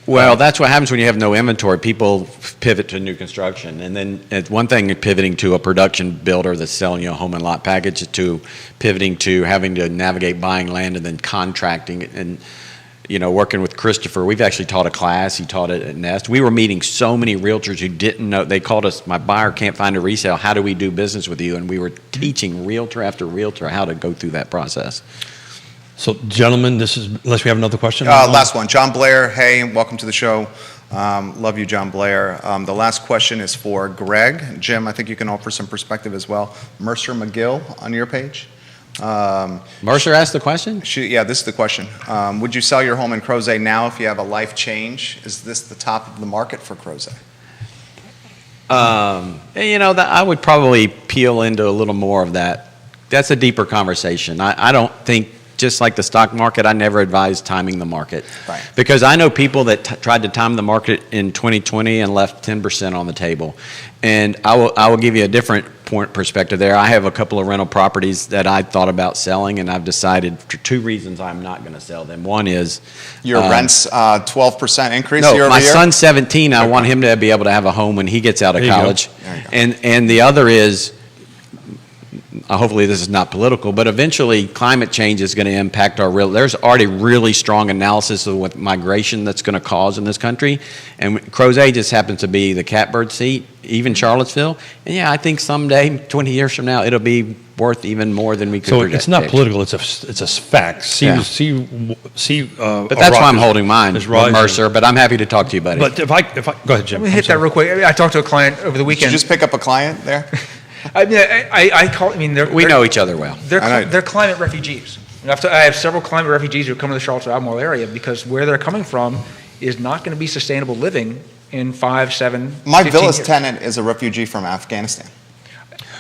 Well, that's what happens when you have no inventory. People pivot to new construction. And then it's one thing pivoting to a production builder that's selling you a home and lot package to pivoting to having to navigate buying land and then contracting and, working with Christopher. We've actually taught a class. He taught it at Nest. We were meeting so many realtors who didn't know. They called us, my buyer can't find a resale. How do we do business with you? And we were teaching realtor after realtor how to go through that process. So, gentlemen, this is, unless we have another question? Last one. John Blair, hey, welcome to the show. Love you, John Blair. The last question is for Greg. Jim, I think you can offer some perspective as well. Mercer McGill on your page. Mercer asked the question? This is the question. Would you sell your home in Crozet now if you have a life change? Is this the top of the market for Crozet? I would probably peel into a little more of that. That's a deeper conversation. I don't think, just like the stock market, I never advise timing the market. Right. Because I know people that tried to time the market in 2020 and left 10% on the table. And I will give you a different perspective there. I have a couple of rental properties that I thought about selling, and I've decided for 2 reasons I'm not going to sell them. One is Your rent's 12% increase no, year over my year? son's 17. I want him to be able to have a home when he gets out of There you go. college. There you go. And the other is, hopefully this is not political, but eventually climate change is going to impact there's already really strong analysis of what migration that's going to cause in this country. And Crozet just happens to be the catbird seat, even Charlottesville. And I think someday, 20 years from now, it'll be worth even more than we could So predict. it's not political, it's a fact. Yeah. But that's why I'm holding mine with Mercer, but I'm happy to talk to you about it. But if I go ahead, Jim. Let me I'm hit that sorry. real quick. I talked to a client over the Did you weekend. just pick up a client there? I mean, We know each other well. I know. They're climate refugees. And I have several climate refugees who come to the Charlottesville Albemarle area because where they're coming from is not going to be sustainable living in 5, 7, My 15 Villa's years. tenant is a refugee from Afghanistan.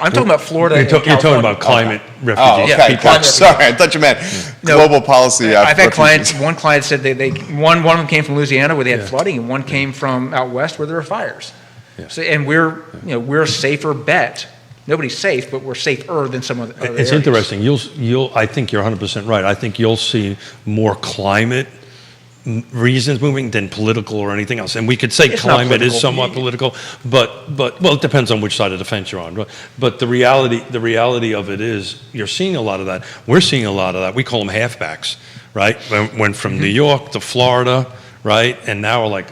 I'm talking about Florida You're and talking California. about climate Oh, refugees. okay. Yeah, Gotcha. Sorry, I thought you meant No. global policy. I've had refugees. clients, one client said one of them came from Louisiana where they had Yeah. flooding, and one came from out west where there were fires. Yeah. So, and we're a safer bet. Nobody's safe, but we're safer than some of the other It's areas. interesting. I think you're 100% right. I think you'll see more climate reasons moving than political or anything else. And we could say It's not climate is political. somewhat political, but it depends on which side of the fence you're on. But the reality of it is you're seeing a lot of that. We're seeing a lot of that. We call them halfbacks, right? Went from New York to Florida, right? And now we're like,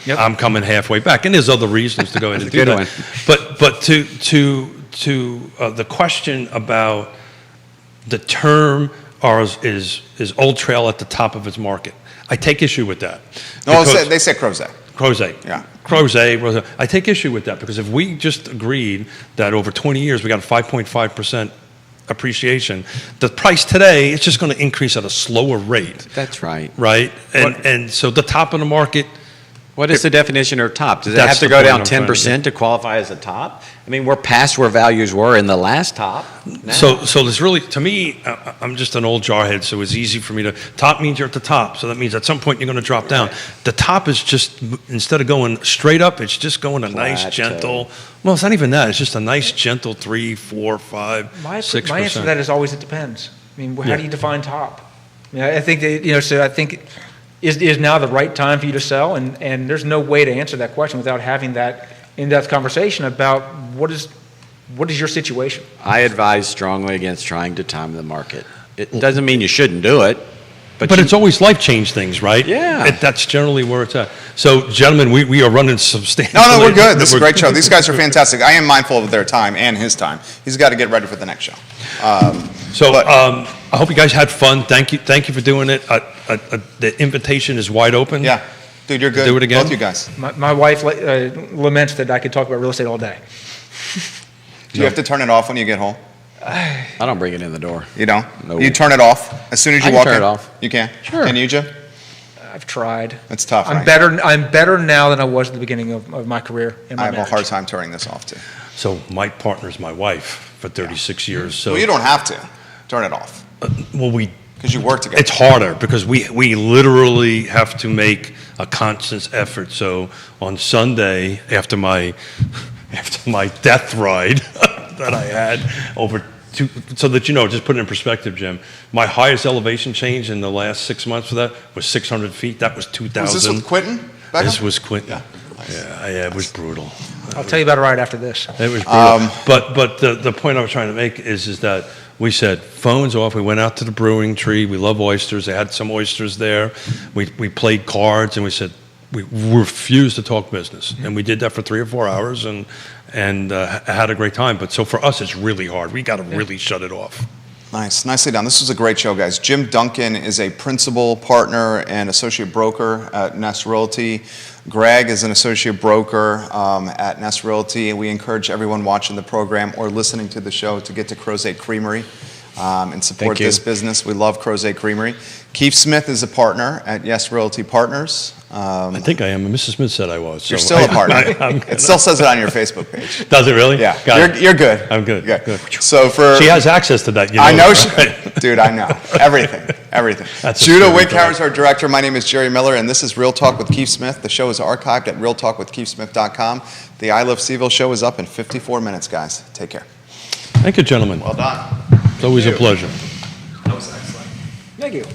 Yep. I'm coming halfway back. And there's other reasons to go ahead and That's a do good that. But to the question about the term is Old Trail at the top of its market. I take issue with that. No, Because- they say Crozet. Crozet. Yeah. Crozet. I take issue with that because if we just agreed that over 20 years we got a 5.5% appreciation, the price today is just going to increase at a slower rate, That's right. right? And so the top of the market, What is the definition of top? Does it That's have to the go point down I'm trying to 10% to qualify as a top? I mean, we're past where values were in the last top. now. So there's really, to me, I'm just an old jarhead, so it's easy for me to, top means you're at the top, so that means at some point you're going to drop down. The top is just, instead of going straight up, it's just going a nice, Plateau. gentle, well, it's not even that, it's just a nice, gentle 3, 4, 5, My 6%. answer to that is always it depends. I mean, how Yeah. do you define top? I mean, I think that, so I think is now the right time for you to sell? And there's no way to answer that question without having that in-depth conversation about what is your situation. I advise strongly against trying to time the market. It doesn't mean you shouldn't do it, But you- it's always life change things, right? Yeah. That's generally where it's at. So, gentlemen, we are running substantially. No, we're good. This is a great show. These guys are fantastic. I am mindful of their time and his time. He's got to get ready for the next show. So, But- I hope you guys had fun. Thank you for doing it. The invitation is wide open. Yeah. Dude, you're good. Do it again? Both you guys. My wife laments that I could talk about real estate all day. Do you have to turn it off when you get home? I don't bring it in the door. You don't? No. You turn it off as soon as you I can walk turn in? it off. You can? Sure. Can you, Jim? I've tried. It's tough, I'm right? better now than I was at the beginning of my career and my I have a marriage. hard time turning this off, too. So, my partner's my wife for 36 years. So, Well, you don't have to. Turn it off. well, Because you work together. it's harder because we literally have to make a conscious effort. So on Sunday, after my death ride that I had over so that just put it in perspective, Jim. My highest elevation change in the last 6 months for that was 600 feet. That was 2,000. Was this with Quentin? Beckham? This was Quentin. Yeah. Yeah, it was brutal. I'll tell you about it right after this. It was brutal. But the point I was trying to make is that we said phones off. We went out to the brewing tree. We love oysters. They had some oysters there. We played cards, and we said we refused to talk business. And we did that for 3 or 4 hours, and had a great time. But so for us, it's really hard. We got to really shut it off. Nice. Nicely done. This was a great show, guys. Jim Duncan is a principal partner and associate broker at Nest Realty. Greg is an associate broker at Nest Realty. And we encourage everyone watching the program or listening to the show to get to Crozet Creamery and support Thank you. this business. We love Crozet Creamery. Keith Smith is a partner at Yes Realty Partners. I think I am. And Mrs. Smith said I was. So You're still a partner. I'm It still says it on your Facebook page. Does it really? Yeah, Got it. you're good. I'm good. Yeah. Good. So for She has access to that. I know, right? dude. I know everything. That's a Judah story, Wickhauer is our director. My name is Jerry Miller, and this is Real Talk with Keith Smith. The show is archived at realtalkwithkeithsmith.com. The I Love Seville show is up in 54 minutes, guys. Take care. Thank you, gentlemen. Well done. It's always a pleasure. That was excellent. Thank you.